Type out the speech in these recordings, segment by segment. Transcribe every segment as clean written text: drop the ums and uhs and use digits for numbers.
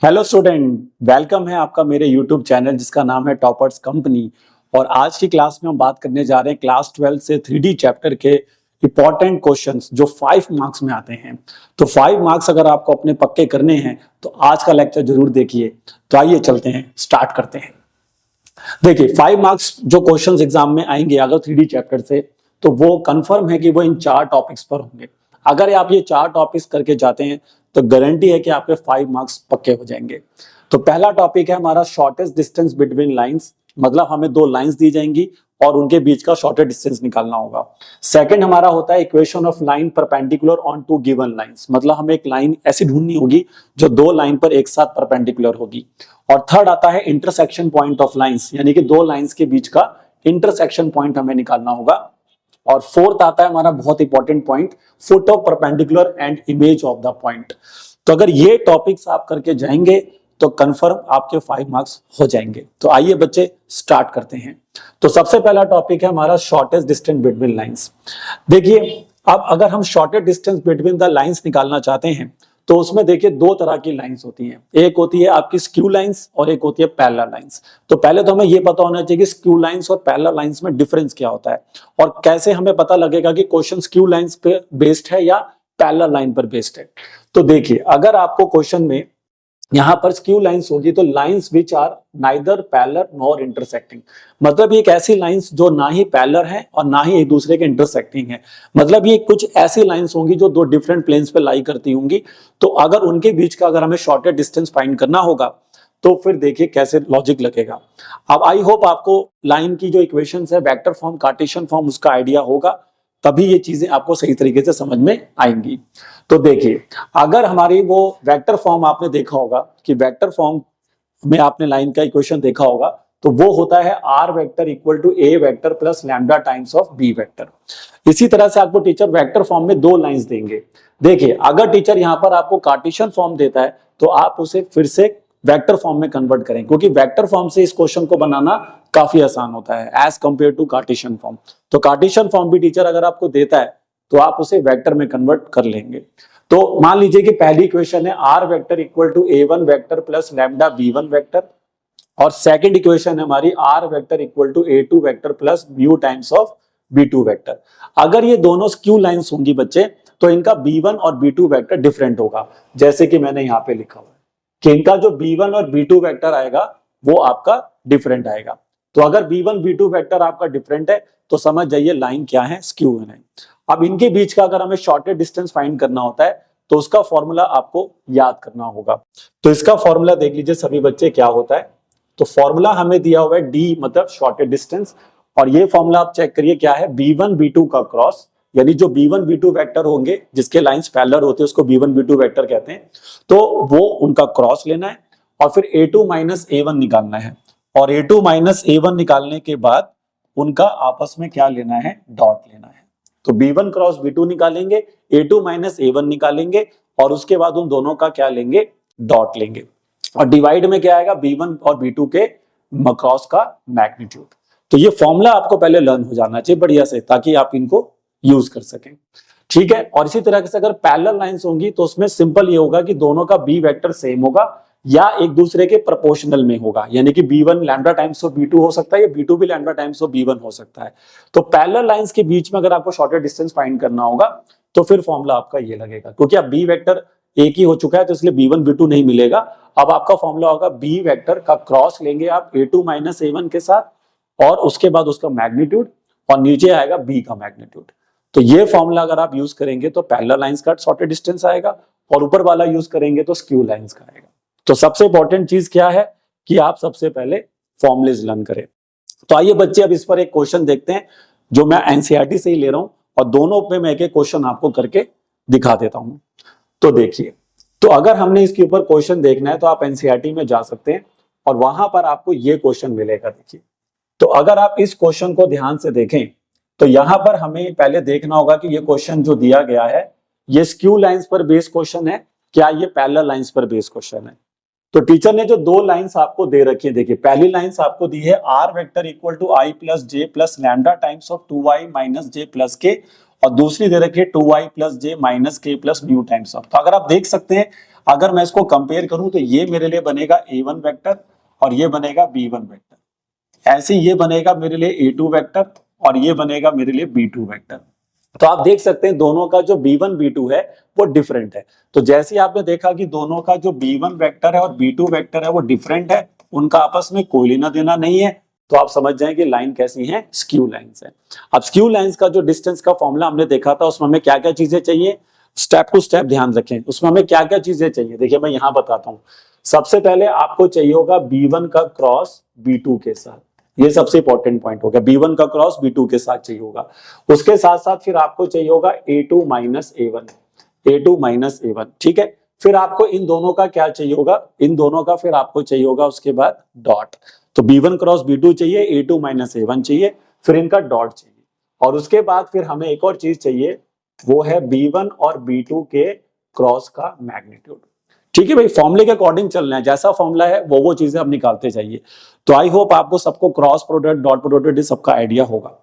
Hello student, welcome है आपका मेरे यूट्यूब चैनल जिसका नाम है टॉपर्स कंपनी। और आज की क्लास में हम बात करने जा रहे हैं क्लास 12 से 3D चैप्टर के इंपॉर्टेंट क्वेश्चंस जो 5 मार्क्स में आते हैं। तो 5 मार्क्स अगर आपको अपने पक्के करने हैं तो आज का लेक्चर जरूर देखिए। तो आइए चलते हैं, स्टार्ट करते हैं। देखिए 5 मार्क्स जो क्वेश्चंस एग्जाम में आएंगे अगर 3D चैप्टर से, तो वो कंफर्म है कि वो इन 4 टॉपिक्स पर होंगे। अगर आप ये 4 टॉपिक्स करके जाते हैं तो गारंटी है कि आपके 5 मार्क्स पक्के हो जाएंगे। तो पहला टॉपिक है हमारा शॉर्टेस्ट डिस्टेंस बिटवीन लाइंस, मतलब हमें 2 लाइंस दी जाएंगी और उनके बीच का शॉर्टेस्ट डिस्टेंस निकालना होगा। सेकंड हमारा होता है equation of line perpendicular on 2 given lines, मतलब हमें एक लाइन ऐसी ढूंढनी होगी जो 2 लाइन पर एक साथ परपेंडिकुलर होगी। और थर्ड आता है इंटरसेक्शन पॉइंट ऑफ लाइंस, यानी कि 2 लाइंस के बीच का इंटरसेक्शन पॉइंट हमें निकालना होगा। और फोर्थ आता है हमारा बहुत important point, foot of perpendicular and image of the point. तो अगर ये टॉपिक्स आप करके जाएंगे तो कंफर्म आपके 5 मार्क्स हो जाएंगे। तो आइए बच्चे स्टार्ट करते हैं। तो सबसे पहला टॉपिक है हमारा शॉर्टेस्ट डिस्टेंस बिटवीन लाइंस। देखिए अब अगर हम shortest distance between the lines निकालना चाहते हैं तो उसमें देखिए 2 तरह की लाइंस होती हैं। एक होती है आपकी स्क्यू लाइंस और एक होती है पैरेलल लाइंस। तो पहले तो हमें ये पता होना चाहिए कि स्क्यू लाइंस और पैरेलल लाइंस में डिफरेंस क्या होता है और कैसे हमें पता लगेगा कि क्वेश्चन स्क्यू लाइंस पे बेस्ड है या पैरेलल लाइन पर बेस्ड है। तो देखिए अगर आपको क्वेश्चन में यहां पर स्क्यू लाइंस होगी तो lines which are neither parallel nor intersecting, मतलब ये एक ऐसी लाइंस जो ना ही पैरेलल है और ना ही एक दूसरे के इंटरसेक्टिंग है। मतलब ये कुछ ऐसी लाइंस होंगी जो 2 डिफरेंट प्लेन्स पे लाई करती होंगी। तो अगर उनके बीच का अगर हमें शॉर्टेस्ट डिस्टेंस फाइंड करना होगा तो फिर देखिए कैसे लॉजिक लगेगा। अब आई होप आपको लाइन की जो इक्वेशंस है वेक्टर फॉर्म, कार्टेशियन फॉर्म, उसका आइडिया होगा, तभी ये चीजें आपको सही तरीके से समझ में आएंगी। तो देखिए अगर हमारी वो वेक्टर फॉर्म आपने देखा होगा कि वेक्टर फॉर्म में आपने लाइन का इक्वेशन देखा होगा तो वो होता है r vector equal to a vector plus lambda times of b vector. इसी तरह से आपको टीचर वेक्टर फॉर्म में 2 लाइंस देंगे। देखिए अगर टीचर यहां पर आपको कार्टेशियन फॉर्म देता है तो आप उसे फिर से वेक्टर फॉर्म में कन्वर्ट करें, क्योंकि वेक्टर फॉर्म से इस क्वेश्चन को बनाना काफी आसान होता है as compare to Cartesian form. तो कार्टेशियन फॉर्म भी टीचर अगर आपको देता है तो आप उसे वेक्टर में कन्वर्ट कर लेंगे। तो मान लीजिए कि पहली इक्वेशन है r vector equal to a1 vector plus lambda b1 vector, और सेकंड इक्वेशन है हमारी r vector equal to a2 vector plus mu times of b2 vector. अगर ये दोनों स्क्यू लाइंस होंगी बच्चे तो इनका b1 और b2 वेक्टर डिफरेंट होगा, जैसे कि मैंने यहाँ पे लिखा हुआ है कि इनका जो b1 और b2 वेक्टर आएगा वो आपका डिफरेंट आएगा। तो अगर b1 b2 वेक्टर आपका डिफरेंट है तो समझ जाइए लाइन क्या है, स्क्यू है। अब इनके बीच का अगर हमें शॉर्टेस्ट डिस्टेंस फाइंड करना होता है तो उसका फॉर्मूला आपको याद करना होगा। तो इसका फॉर्मूला देख लीजिए सभी बच्चे क्या होता है। तो फॉर्मूला हमें दिया हुआ है डी मतलब शॉर्टेस्ट डिस्टेंस, और ये फॉर्मूला आप चेक करिए क्या है, b1 b2 का क्रॉस, यानी जो b1 b2 वेक्टर होंगे जिसके लाइंस पैरेलल होते हैं उसको b1 b2 वेक्टर कहते हैं। तो वो उनका क्रॉस लेना है और फिर a2 माइनस a1 निकालना है, और a2 माइनस a1 निकालने के बाद उनका आपस में क्या लेना है, डॉट लेना है। तो b1 क्रॉस b2 निकालेंगे, a2 माइनस a1 निकालेंगे और उसके बाद उन दोनों का क्या लेंगे, डॉट लेंगे। और डिवाइड में क्या आएगा, b1 और b2 के क्रॉस का मैग्नीट्यूड। तो ये फॉर्मूला आपको पहले लर्न हो जाना चाहिए बढ़िया से, ताकि आप इनको यूज कर सकें। ठीक है। और इसी तरह से अगर पैरेलल लाइंस होंगी तो उसमें सिंपल ये होगा कि दोनों का b वेक्टर सेम होगा या एक दूसरे के प्रोपोर्शनल में होगा, यानी कि b1 lambda times of b2 हो सकता है या b2 भी लैम्डा टाइम्स ऑफ b1 हो सकता है। तो पैरेलल लाइंस के बीच में अगर आपको शॉर्टेस्ट डिस्टेंस फाइंड करना होगा तो फिर फॉर्मूला आपका ये लगेगा, क्योंकि अब b वेक्टर एक ही हो चुका है तो इसलिए b1 b2 नहीं मिलेगा। अब आपका फॉर्मूला होगा b वेक्टर का क्रॉस लेंगे आप a2 माइनस a1 के साथ और उसके बाद उसका मैग्नीट्यूड, और नीचे आएगा b का मैग्नीट्यूड। तो ये फॉर्मूला अगर आप यूज करेंगे तो पैरेलल लाइंस का शॉर्टेस्ट डिस्टेंस आएगा और ऊपर वाला यूज करेंगे तो स्क्यू लाइंस का आएगा। तो सबसे इंपॉर्टेंट चीज क्या है कि आप सबसे पहले फॉर्मूलेज लर्न करें। तो आइए बच्चे अब इस पर एक क्वेश्चन देखते हैं जो मैं एनसीईआरटी से ही ले रहा हूं, और दोनों पे मैं एक क्वेश्चन आपको करके दिखा देता हूं। तो देखिए, तो अगर हमने इसके ऊपर क्वेश्चन देखना है तो आप एनसीईआरटी में जा सकते हैं और वहां पर आपको ये क्वेश्चन मिलेगा। देखिए, तो अगर आप इस क्वेश्चन को ध्यान से देखें तो यहां पर हमें पहले देखना होगा कि ये क्वेश्चन जो दिया गया है ये स्क्यू लाइंस पर बेस्ड क्वेश्चन है, क्या ये पैरेलल लाइंस पर बेस्ड क्वेश्चन है। तो टीचर ने जो 2 लाइंस आपको दे रखी है, देखिए पहली लाइंस आपको दी है r vector equal to i plus j plus lambda times of 2i minus j plus k, और दूसरी दे रखी है 2i plus j minus k plus mu times of. तो अगर आप देख सकते हैं अगर मैं इसको कंपेयर करूं तो ये मेरे लिए बनेगा A1 वेक्टर और ये बनेगा B1 वेक्टर। ऐसे ये बनेगा मेरे लिए A2 वेक्टर और ये बनेगा मेरे लिए B2 वेक्टर। तो आप देख सकते हैं दोनों का जो B1 B2 है वो डिफरेंट है। तो जैसे आपने देखा कि दोनों का जो B1 वेक्टर है और B2 वेक्टर है वो डिफरेंट है, उनका आपस में कोई लेना देना नहीं है, तो आप समझ जाएं कि लाइन कैसी है, स्क्यू लाइंस है। अब स्क्यू लाइंस का जो डिस्टेंस का फॉर्मूला हमने देखा था उसमें हमें क्या क्या चीजें चाहिए, स्टेप टू स्टेप ध्यान रखें। उसमें हमें क्या क्या चीजें चाहिए, देखिए मैं यहां बताता हूं। सबसे पहले आपको चाहिए होगा B1 का क्रॉस B2 के साथ, ये सबसे इंपॉर्टेंट पॉइंट हो गया, B1 का क्रॉस B2 के साथ चाहिए होगा। उसके साथ साथ फिर आपको चाहिए होगा A2 minus A1, A2 minus A1, ठीक है। फिर आपको इन दोनों का क्या चाहिए होगा, इन दोनों का फिर आपको चाहिए होगा उसके बाद डॉट। तो B1 क्रॉस B2 चाहिए, A2 माइनस A1 चाहिए, फिर इनका डॉट चाहिए। और उसके बाद फिर हमें एक और चीज चाहिए, वो है B1 और B2 के क्रॉस का मैग्नीट्यूड। ठीक है भाई, फॉर्मूले के अकॉर्डिंग चलना है, जैसा फॉर्मूला है वो चीजें हम निकालते जाइए। तो आई होप आपको सबको क्रॉस प्रोडक्ट डॉट प्रोडक्ट सबका आइडिया होगा।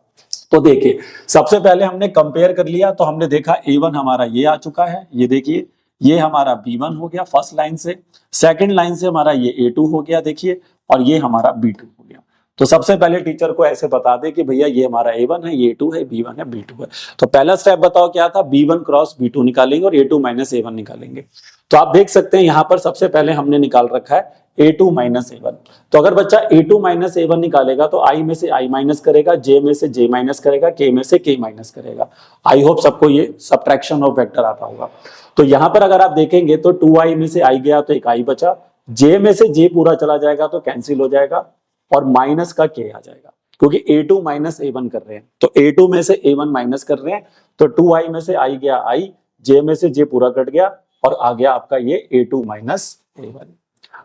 तो देखिए सबसे पहले हमने कंपेयर कर लिया, तो हमने देखा A1 हमारा ये आ चुका है, ये देखिए ये हमारा B1 हो गया फर्स्ट लाइन से, सेकंड लाइन से हमारा ये A2 हो गया देखिए, और ये हमारा B2 हो गया। तो सबसे पहले टीचर को ऐसे बता दे कि भैया ये हमारा A1 है, ये A2 है, B1 है, B2 है। तो पहला स्टेप बताओ क्या था, B1 क्रॉस B2 निकालेंगे और A2 माइनस A1 निकालेंगे। तो आप देख सकते हैं यहां पर सबसे पहले हमने निकाल रखा है A2 माइनस A1। तो अगर बच्चा A2 माइनस A1 निकालेगा तो I में से I माइनस करेगा, J में से J माइनस करेगा, K में से K माइनस करेगा। आई होप सबको ये सब्ट्रैक्शन ऑफ वेक्टर आता होगा। तो यहां पर अगर आप देखेंगे तो 2I में से I गया तो एक I बचा, J में से J पूरा चला जाएगा तो कैंसिल हो जाएगा, और माइनस का K आ जाएगा, क्योंकि A2 माइनस A1 कर रहे हैं। तो A2 में से A1 माइनस कर रहे हैं, तो 2I में से I गया I, J में से J पूरा कट गया, और आ गया आपका ये A2 माइनस A1।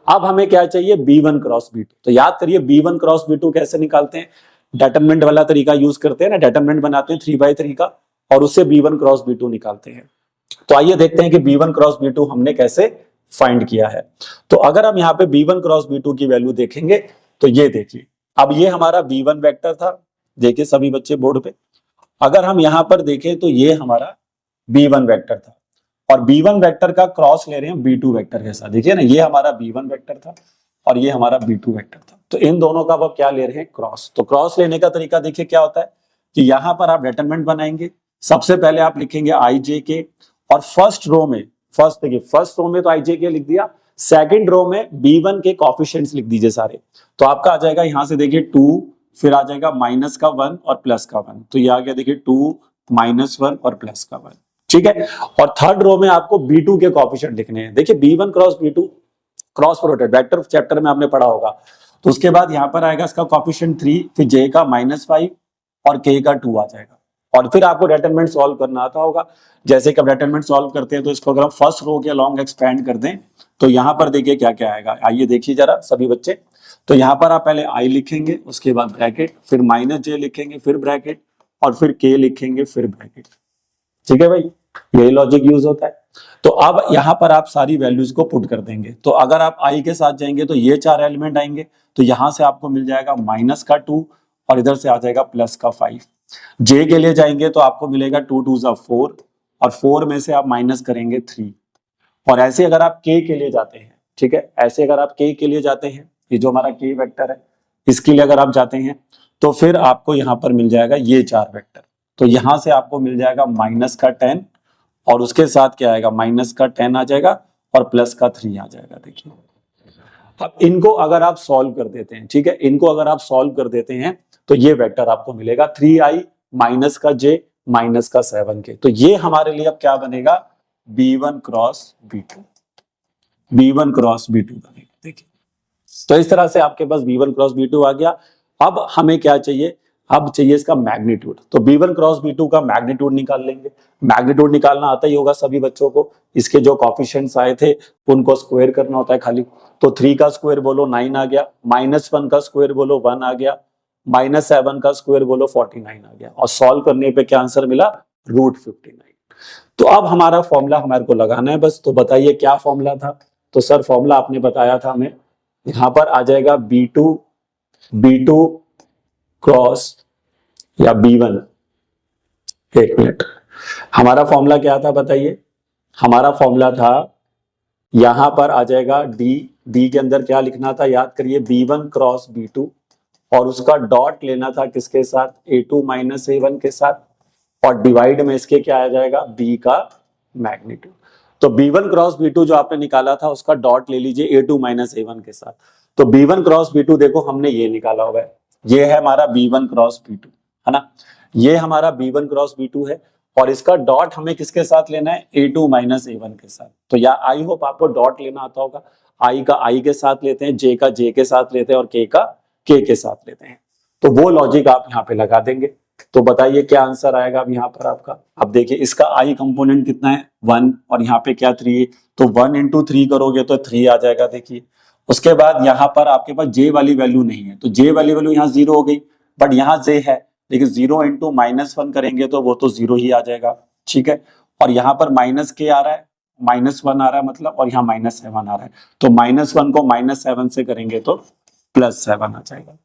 अब हमें क्या चाहिए, B1 क्रॉस B2। तो याद करिए B1 क्रॉस B2 कैसे निकालते हैं, डेटरमिनेंट वाला तरीका यूज करते हैं ना, डेटरमिनेंट बनाते हैं 3/3 का, और उससे B1 क्रॉस B2 निकालते हैं। तो आइए देखते हैं कि B1 क्रॉस B2 हमने कैसे फाइंड किया है। तो अगर हम यहाँ पे B1 क्रॉस B2 की वैल्यू देखेंगे तो ये देखिए, अब ये हमारा B1 वेक्टर था, देखिए सभी बच्चे बोर्ड पे। अगर हम यहाँ पर देखें तो ये हमारा B1 वेक्टर था, और B1 वेक्टर का क्रॉस ले रहे हैं B2 वेक्टर के साथ। देखिए ना, ये हमारा B1 वेक्टर था और ये हमारा B2 वेक्टर था। तो इन दोनों का अब क्या ले रहे हैं, क्रॉस। तो क्रॉस लेने का तरीका देखिए क्या होता है कि यहां पर आप डिटरमिनेंट बनाएंगे। सबसे पहले आप लिखेंगे IJK, और फर्स्ट रो में तो IJK लिख दिया, सेकंड रो में B1 के कोएफिशिएंट्स लिख दीजिए सारे। तो आपका आ जाएगा यहां से देखिए 2, फिर आ जाएगा माइनस का 1 और प्लस का 1। तो ये आ गया देखिए 2 माइनस 1 और प्लस का 1, ठीक है। और थर्ड रो में आपको B2 के कोएफिशिएंट लिखने हैं। देखिए B1 cross B2 cross product vector chapter में आपने पढ़ा होगा। तो उसके बाद यहां पर आएगा इसका कोएफिशिएंट 3, फिर J का -5 और K का 2 आ जाएगा। और फिर आपको डिटरमिनेंट सॉल्व करना आता होगा। जैसे कि डिटरमिनेंट सॉल्व करते हैं तो इसको अगर हम फर्स्ट रो के अलोंग एक्सपेंड कर दें तो यहां पर देखिए क्या क्या आएगा। आइए देखिए जरा सभी बच्चे। तो यहां पर आप पहले I लिखेंगे, उसके बाद ब्रैकेट, फिर -J लिखेंगे, फिर ब्रैकेट, और फिर K लिखेंगे, फिर ब्रैकेट। ठीक है भाई, यही लॉजिक यूज होता है। तो अब यहां पर आप सारी वैल्यूज को पुट कर देंगे। तो अगर आप I के साथ जाएंगे तो ये 4 एलिमेंट आएंगे, तो यहां से आपको मिल जाएगा माइनस का 2 और इधर से आ जाएगा प्लस का 5। J के लिए जाएंगे तो आपको मिलेगा 2 2 4, और 4 में से आप माइनस करेंगे 3। और ऐसे अगर आप K के लिए जाते हैं, ठीक है, ऐसे अगर आप K के लिए जाते हैं, ये जो हमारा K वेक्टर है इसके लिए अगर आप जाते हैं तो फिर आपको यहां पर मिल जाएगा ये 4 वेक्टर। तो यहां से आपको मिल जाएगा माइनस का 10, और उसके साथ क्या आएगा, माइनस का 10 आ जाएगा और प्लस का 3 आ जाएगा। देखिए अब इनको अगर आप सॉल्व कर देते हैं, ठीक है, इनको अगर आप सॉल्व कर देते हैं तो ये वेक्टर आपको मिलेगा 3I माइनस का J माइनस का 7K। तो ये हमारे लिए अब क्या बनेगा, B1 cross B2, B1 cross B2 बनेगा। देखिए तो इस तरह से आपके पास B1 क्रॉस B2 आ गया। अब हमें क्या चाहिए, अब चाहिए इसका मैग्नीट्यूड। तो B1 क्रॉस B2 का मैग्नीट्यूड निकाल लेंगे। मैग्नीट्यूड निकालना आता ही होगा सभी बच्चों को। इसके जो कोएफिशिएंट्स आए थे उनको स्क्वायर करना होता है खाली। तो 3 का स्क्वायर बोलो 9 आ गया, -1 का स्क्वायर बोलो 1 आ गया, -7 का स्क्वायर बोलो 49 आ गया, और सॉल्व करने पे क्या आंसर मिला, √59। तो अब हमारा फॉर्मूला हमारे को लगाना है बस। तो बताइए क्या फॉर्मूला था। तो सर फॉर्मूला आपने बताया था हमें, यहां पर आ जाएगा B2 क्रॉस या B1। एक मिनट, हमारा फॉर्मूला क्या था बताइए। हमारा फॉर्मूला था यहां पर आ जाएगा डी के अंदर क्या लिखना था याद करिए, B1 क्रॉस B2, और उसका डॉट लेना था किसके साथ, A2 माइनस A1 के साथ, और डिवाइड में इसके क्या आ जाएगा, B का मैग्नीट्यूड। तो B1 क्रॉस B2 जो आपने निकाला था उसका डॉट ले लीजिए A2 माइनस A1 के साथ। तो B1 क्रॉस B2 देखो हमने ये निकाला हुआ है, ये है हमारा B1 क्रॉस B2, है ना, ये हमारा B1 क्रॉस B2 है, और इसका डॉट हमें किसके साथ लेना है, A2 माइनस A1 के साथ। तो या आई होप आपको डॉट लेना आता होगा, आई का आई के साथ लेते हैं, जे का जे के साथ लेते हैं, और के का के के साथ लेते हैं। तो वो लॉजिक आप यहाँ पे लगा देंगे। तो बताइए क्या आंसर आएगा अब यहाँ पर आपका। अब देखिए इसका आई कंपोनेंट कितना है 1, और यहाँ पे क्या 3 है, तो 1 इंटू 3 करोगे तो 3 आ जाएगा। देखिए उसके बाद यहाँ पर आपके पास जे वाली वैल्यू नहीं है, तो जे वाली वैल्यू यहाँ 0 हो गई, बट यहाँ जे है, लेकिन 0 इंटू -1 करेंगे तो वो तो 0 ही आ जाएगा, ठीक है। और यहाँ पर माइनस के आ रहा है, -1 आ रहा है मतलब, और यहाँ -7 आ रहा है, तो -1 को -7 से करेंगे तो +7 आ जाएगा,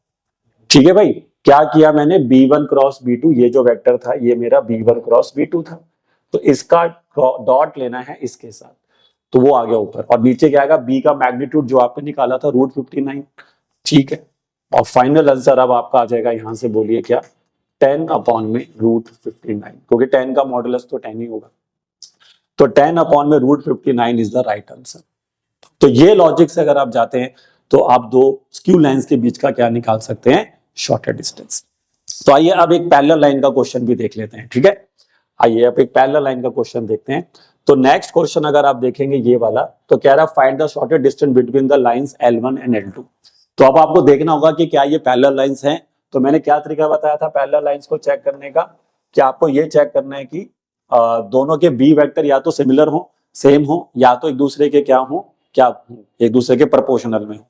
ठीक है भाई। क्या किया मैंने, B1 क्रॉस B2, ये जो वेक्टर था ये मेरा B1 क्रॉस B2 था, तो इसका डॉट लेना है इसके साथ, तो वो आ गया ऊपर, और नीचे क्या आएगा, B का मैग्नीट्यूड जो आपने निकाला था √59, ठीक है। और फाइनल आंसर अब आपका आ जाएगा, यहां से बोलिए क्या, 10 अपॉन में √59, क्योंकि 10 का मॉडुलस तो 10 ही होगा, तो 10 अपॉन में √59 इज द राइट आंसर। तो ये लॉजिक से अगर आप जाते हैं तो आप दो स्क्यू लाइंस के बीच का क्या निकाल सकते हैं, शॉर्टर डिस्टेंस। तो आइए अब एक पैरेलल लाइन का क्वेश्चन भी देख लेते हैं, ठीक है। आइए अब एक पैरेलल लाइन का क्वेश्चन देखते हैं। तो नेक्स्ट क्वेश्चन अगर आप देखेंगे ये वाला, तो कह रहा है find the shorter distance between the lines L1 and L2। तो अब आपको देखना होगा कि क्या ये पैरेलल लाइंस हैं। तो मैंने क्या तरीका बताया था पैरेलल लाइंस को चेक करने का, कि आपको ये चेक करना है कि दोनों के बी वेक्टर या तो सिमिलर हो, सेम हो, या तो एक दूसरे के क्या हो, क्या एक दूसरे के प्रोपोर्शनल में हो।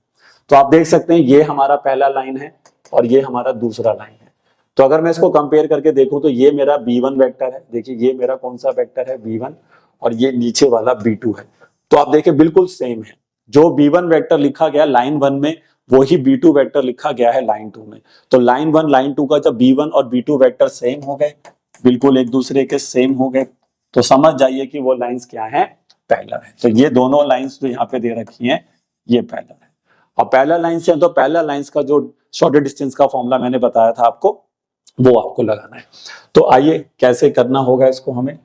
तो आप देख सकते हैं ये हमारा पहला लाइन है और ये हमारा दूसरा लाइन है। तो अगर मैं इसको कंपेयर करके देखूं तो ये मेरा B1 वेक्टर है, देखिए ये मेरा कौन सा वेक्टर है B1, और ये नीचे वाला B2 है। तो आप देखिए बिल्कुल सेम है, जो B1 वेक्टर लिखा गया लाइन 1 में वही B2 वेक्टर लिखा गया है लाइन 2 में। तो लाइन 1 लाइन 2 का जब B1 और B2 वेक्टर सेम हो गए, बिल्कुल एक दूसरे के सेम हो गए, तो समझ जाइए कि वो लाइंस क्या है, पैरेलल है। तो ये दोनों लाइंस जो यहाँ पे दे रखी हैं ये पैरेलल है। और पैरेलल लाइंस है तो पैरेलल लाइंस का जो शॉर्टर डिस्टेंस का फॉर्मूला मैंने बताया था आपको, वो आपको लगाना है। तो आइए कैसे करना होगा इसको हमें,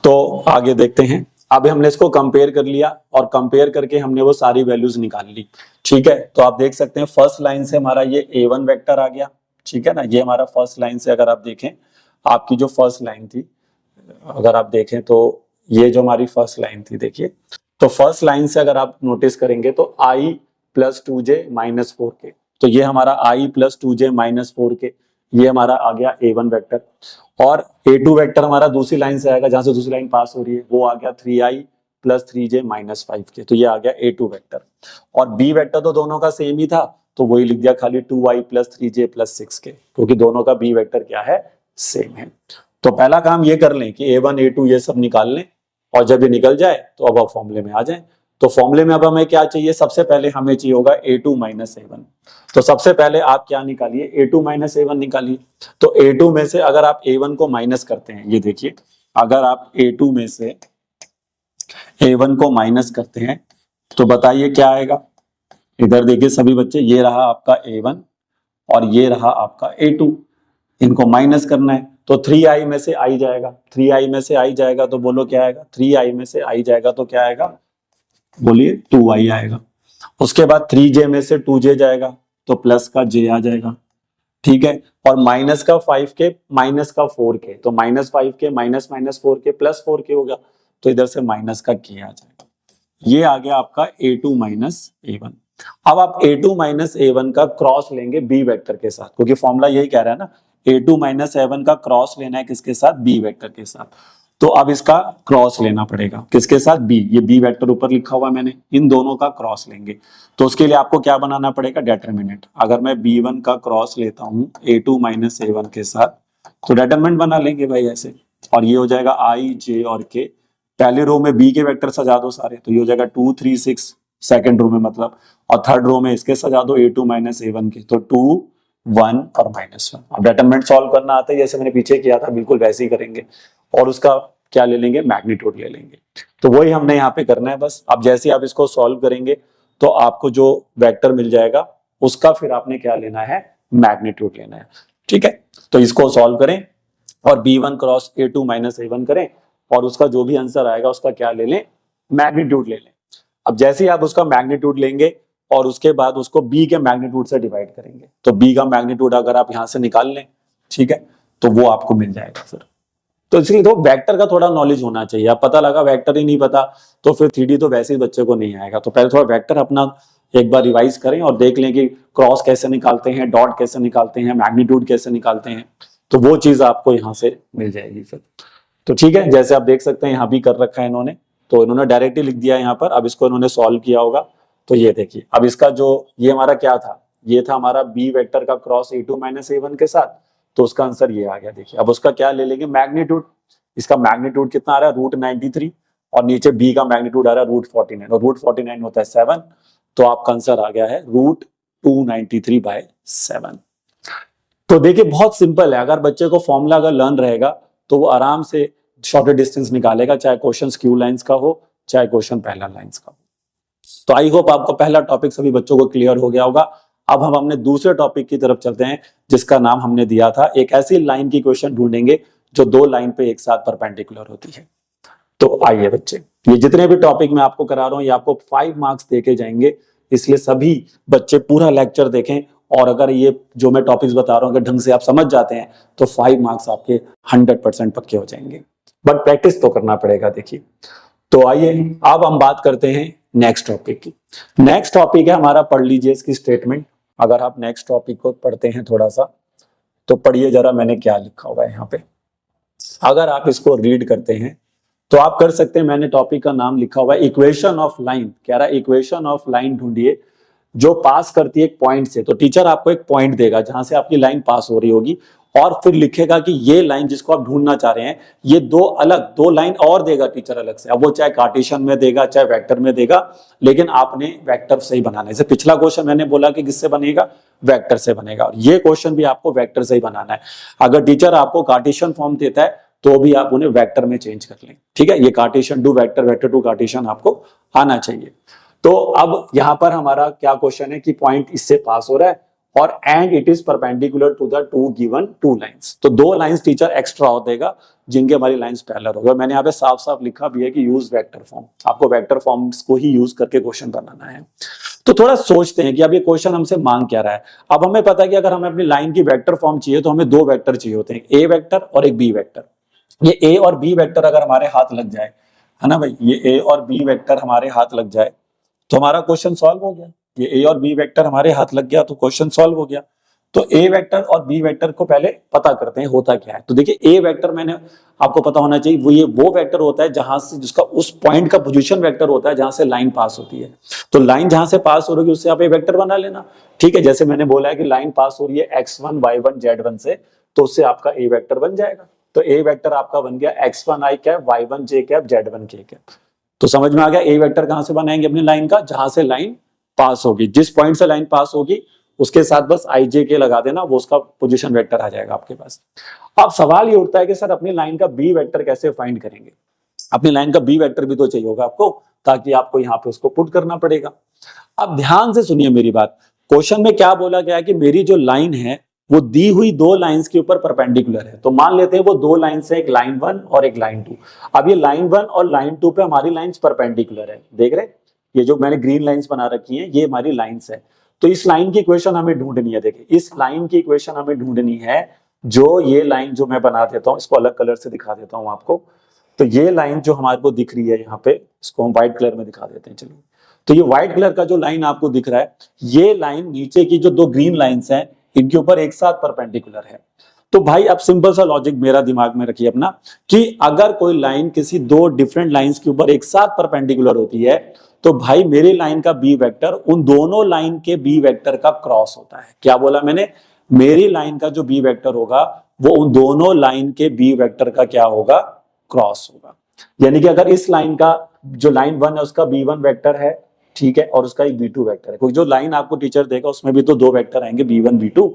तो आगे देखते हैं। अभी हमने इसको कंपेयर कर लिया और कंपेयर करके हमने वो सारी वैल्यूज निकाल ली, ठीक है। तो आप देख सकते हैं फर्स्ट लाइन से हमारा ये A1 वेक्टर आ गया, ठीक है ना। ये हमारा फर्स्ट लाइन से अगर आप देखें, आपकी जो फर्स्ट लाइन थी अगर आप देखें तो ये जो हमारी फर्स्ट लाइन थी, देखिए तो फर्स्ट लाइन से अगर आप नोटिस करेंगे तो I + 2j - 4k, तो ये हमारा I + 2j - 4k, ये हमारा आ गया A1 वेक्टर। और A2 वेक्टर हमारा दूसरी लाइन से आएगा, जहां से दूसरी लाइन पास हो रही है, वो आ गया 3I + 3j - 5k, तो ये आ गया A2 वेक्टर। और B वेक्टर तो दोनों का सेम ही था, तो वही लिख दिया खाली 2I + 3j + 6k, क्योंकि दोनों का B वेक्टर क्या है, सेम है। तो पहला काम ये कर लें कि A1 A2 ये सब निकाल लें, और जब ये निकल जाए तो अब आप फॉर्मूले में आ जाएं। तो फॉर्मूले में अब हमें क्या चाहिए, सबसे पहले हमें चाहिए होगा A2 - A1। तो सबसे पहले आप क्या निकालिए, A2 - A1 निकालिए। तो A2 में से अगर आप A1 को माइनस करते हैं, ये देखिए अगर आप A2 में से A1 को माइनस करते हैं तो बताइए क्या आएगा। इधर देखिए सभी बच्चे, ये रहा आपका A1 और ये रहा आपका A2, इनको माइनस करना है। तो 3I में से I जाएगा, 3I में से I जाएगा तो बोलो क्या आएगा, 3I में से I जाएगा तो क्या आएगा, बोलिए 2I आएगा। उसके बाद 3j में से 2j जाएगा तो प्लस का j आ जाएगा, ठीक है। और माइनस का 5k माइनस का 4k, तो -5k - 4k + 4k होगा, तो इधर से माइनस का k आ जाएगा। ये आ गया आपका A2 - A1। अब आप A2 - A1 का क्रॉस लेंगे B वेक्टर के साथ, क्योंकि फॉर्मूला यही कह रहा है ना, A2 - A1 का क्रॉस लेना है किसके साथ, B वेक्टर के साथ। तो अब इसका क्रॉस लेना पड़ेगा किसके साथ, B, ये B वेक्टर ऊपर लिखा हुआ है मैंने, इन दोनों का क्रॉस लेंगे। तो उसके लिए आपको क्या बनाना पड़ेगा, डिटरमिनेंट। अगर मैं B1 का क्रॉस लेता हूं A2 - A1 के साथ, तो डिटरमिनेंट बना लेंगे भाई ऐसे, और ये हो जाएगा I, J और K। पहले रो में B के वेक्टर सजा दो सारे, तो ये हो जाएगा 2 3 6, सेकंड रो में मतलब, और थर्ड रो में इसके सजा दो A2 - A1 के, तो 2 1 और -1। अब डिटरमिनेंट सॉल्व करना आता है, जैसे मैंने पीछे किया था बिल्कुल वैसे ही करेंगे। और उसका क्या ले लेंगे, मैग्नीट्यूड ले लेंगे। तो वही हमने यहाँ पे करना है बस। अब जैसे आप इसको सॉल्व करेंगे तो आपको जो वेक्टर मिल जाएगा उसका फिर आपने क्या लेना है, मैग्नीट्यूड लेना है। ठीक है, तो इसको सॉल्व करें और b1 cross a2 minus a1 करें और उसका जो भी आंसर आएगा उसका क्या ले लें, मैग्नीट्यूड ले लें। अब जैसे ही आप उसका मैग्नीट्यूड लेंगे और उसके बाद उसको b के मैग्नीट्यूड से डिवाइड करेंगे, तो b का मैग्नीट्यूड अगर आप यहां से निकाल लें, ठीक है, तो वो आपको मिल जाएगा फिर। तो इसलिए तो वेक्टर का थोड़ा नॉलेज होना चाहिए। अब पता लगा वेक्टर ही नहीं पता तो फिर 3D तो वैसे ही बच्चे को नहीं आएगा। तो पहले थोड़ा वेक्टर अपना एक बार रिवाइज करें और देख लें कि क्रॉस कैसे निकालते हैं, डॉट कैसे निकालते हैं, मैग्नीट्यूड कैसे निकालते हैं, तो वो चीज आपको यहाँ से मिल जाएगी फिर। तो ठीक है, जैसे आप देख सकते हैं यहाँ भी कर रखा है इन्होंने, तो इन्होंने डायरेक्टली लिख दिया यहाँ पर। अब इसको इन्होंने सॉल्व किया होगा, तो ये देखिए अब इसका जो ये हमारा क्या था, ये था हमारा बी वेक्टर का क्रॉस a2 माइनस a1 के साथ, तो उसका आंसर ये आ गया। देखिए अब उसका क्या ले लेंगे, मैग्नीट्यूड। इसका मैग्नीट्यूड कितना आ रहा है, √93, और नीचे बी का मैग्नीट्यूड आ रहा है √49, और √49 होता है 7, तो आपका आंसर आ गया है √293/7। तो देखिए बहुत सिंपल है, अगर बच्चे को फॉर्मूला अगर लर्न रहेगा तो वो आराम से शॉर्टर डिस्टेंस निकालेगा, चाहे क्वेश्चन स्क्यू लाइंस का हो चाहे क्वेश्चन पैरेलल लाइंस का हो। तो आई होप आपको पहला टॉपिक सभी बच्चों को क्लियर हो गया होगा। अब हम अपने दूसरे टॉपिक की तरफ चलते हैं, जिसका नाम हमने दिया था एक ऐसी लाइन की क्वेश्चन ढूंढेंगे जो दो लाइन पे एक साथ परपेंडिकुलर होती है। तो आइए बच्चे, ये जितने भी टॉपिक मैं आपको करा रहा हूं ये आपको 5 मार्क्स देके जाएंगे, इसलिए सभी बच्चे पूरा लेक्चर देखें। और अगर ये जो मैं टॉपिक्स बता रहा हूं अगर ढंग से आप समझ जाते हैं तो 5 मार्क्स आपके 100% पक्के हो जाएंगे, बट प्रैक्टिस तो करना पड़ेगा। देखिए, तो आइए अब हम बात करते हैं नेक्स्ट टॉपिक की। नेक्स्ट टॉपिक है हमारा, पढ़ लीजिए इसकी स्टेटमेंट। अगर आप नेक्स्ट टॉपिक को पढ़ते हैं थोड़ा सा, तो पढ़िए जरा मैंने क्या लिखा हुआ है यहाँ पे। अगर आप इसको रीड करते हैं तो आप कर सकते हैं, मैंने टॉपिक का नाम लिखा हुआ है इक्वेशन ऑफ लाइन। कह रहा है इक्वेशन ऑफ लाइन ढूंढिए जो पास करती है एक पॉइंट से। तो टीचर आपको एक पॉइंट देगा जहां से आपकी लाइन पास हो रही होगी, और फिर लिखेगा कि ये लाइन जिसको आप ढूंढना चाह रहे हैं, ये दो लाइन और देगा टीचर अलग से। अब वो चाहे कार्टेशियन में देगा चाहे वेक्टर में देगा, लेकिन आपने वेक्टर से ही बनाना है। जैसे पिछला क्वेश्चन मैंने बोला कि किससे बनेगा, वेक्टर से बनेगा, और ये क्वेश्चन भी आपको वेक्टर से ही बनाना है। अगर टीचर आपको कार्टेशियन फॉर्म देता है तो भी आप उन्हें वेक्टर में चेंज कर लें। ठीक है, ये Cartesian to vector, vector to Cartesian आपको आना चाहिए। तो अब यहां पर हमारा क्या क्वेश्चन है कि पॉइंट इससे पास हो रहा है और and it is perpendicular to the two given two lines. तो दो लाइंस टीचर एक्स्ट्रा और देगा जिनके हमारी लाइंस पैरेलल होगा। मैंने यहाँ पे साफ साफ लिखा भी है कि यूज वेक्टर फॉर्म, आपको वेक्टर फॉर्म्स को ही यूज करके क्वेश्चन बनाना है। तो थोड़ा सोचते हैं कि अब ये क्वेश्चन हमसे मांग क्या रहा है। अब हमें पता है कि अगर हमें अपनी लाइन की वेक्टर फॉर्म चाहिए तो हमें दो वेक्टर चाहिए होते हैं, ए वेक्टर और एक बी वेक्टर। ये ए और बी वेक्टर अगर हमारे हाथ लग जाए, है ना भाई, ये ए और बी वेक्टर हमारे हाथ लग जाए तो हमारा क्वेश्चन सॉल्व हो गया। ये ए और बी वेक्टर हमारे हाथ लग गया तो क्वेश्चन सॉल्व हो गया। तो ए वेक्टर और बी वेक्टर को पहले पता करते हैं होता क्या है। तो देखिए, ए वेक्टर मैंने आपको पता होना चाहिए वो वेक्टर होता है जहां से, जिसका उस पॉइंट का पोजीशन वेक्टर होता है जहां से लाइन पास होती है। तो लाइन जहां से पास हो रही है उससे आप ए वेक्टर बना लेना। ठीक है, जैसे मैंने बोला है कि लाइन पास हो रही है x1 y1 z1 से, तो उससे आपका ए वेक्टर बन जाएगा। तो ए वेक्टर आपका बन गया x1 i cap, y1 j cap, z1 k cap. तो समझ में आ गया ए वेक्टर कहां से बनाएंगे अपनी लाइन का, जहां से लाइन पास होगी, जिस पॉइंट से लाइन पास होगी उसके साथ बस i j k लगा देना, वो उसका पोजीशन वेक्टर आ जाएगा आपके पास। अब सवाल ये उठता है कि सर अपनी लाइन का बी वेक्टर कैसे फाइंड करेंगे। अपनी लाइन का बी वेक्टर भी तो चाहिए होगा आपको, ताकि आपको यहाँ पे उसको पुट करना पड़ेगा। अब ध्यान से सुनिए मेरी बात, क्वेश्चन में क्या बोला गया है कि मेरी जो लाइन है वो दी हुई दो लाइंस के ऊपर परपेंडिकुलर है। तो मान लेते हैं वो दो लाइंस है, एक लाइन 1 और एक लाइन 2। अब ये लाइन 1 और लाइन 2 पे हमारी लाइंस परपेंडिकुलर है, देख रहे, ये जो मैंने ग्रीन लाइंस बना रखी हैं ये हमारी लाइंस है। तो इस लाइन की इक्वेशन हमें ढूंढनी है। देखिए, इस लाइन की इक्वेशन हमें ढूंढनी है, जो ये लाइन जो मैं बना देता हूं, इसको अलग कलर से दिखा देता हूं आपको। तो ये लाइन जो हमारे को दिख रही है यहाँ पे, इसको हम व्हाइट कलर में दिखा देते हैं। चलिए, तो ये व्हाइट कलर का जो लाइन आपको दिख रहा है, ये लाइन नीचे की जो दो ग्रीन लाइंस हैं इनके ऊपर एक साथ परपेंडिकुलर है। तो भाई अब सिंपल सा लॉजिक मेरा दिमाग में रखिए अपना, कि अगर कोई लाइन किसी दो डिफरेंट लाइंस के ऊपर एक साथ परपेंडिकुलर होती है तो भाई मेरी लाइन का बी वेक्टर उन दोनों लाइन के बी वेक्टर का क्रॉस होता है। क्या बोला मैंने, मेरी लाइन का जो बी वेक्टर होगा वो उन दोनों लाइन के बी वेक्टर का क्या होगा, क्रॉस होगा। यानी कि अगर इस लाइन का जो लाइन 1 है उसका b1 वेक्टर है, ठीक है, और उसका एक b2 वेक्टर है, क्योंकि जो लाइन आपको टीचर देगा उसमें भी तो दो वेक्टर आएंगे b1 b2।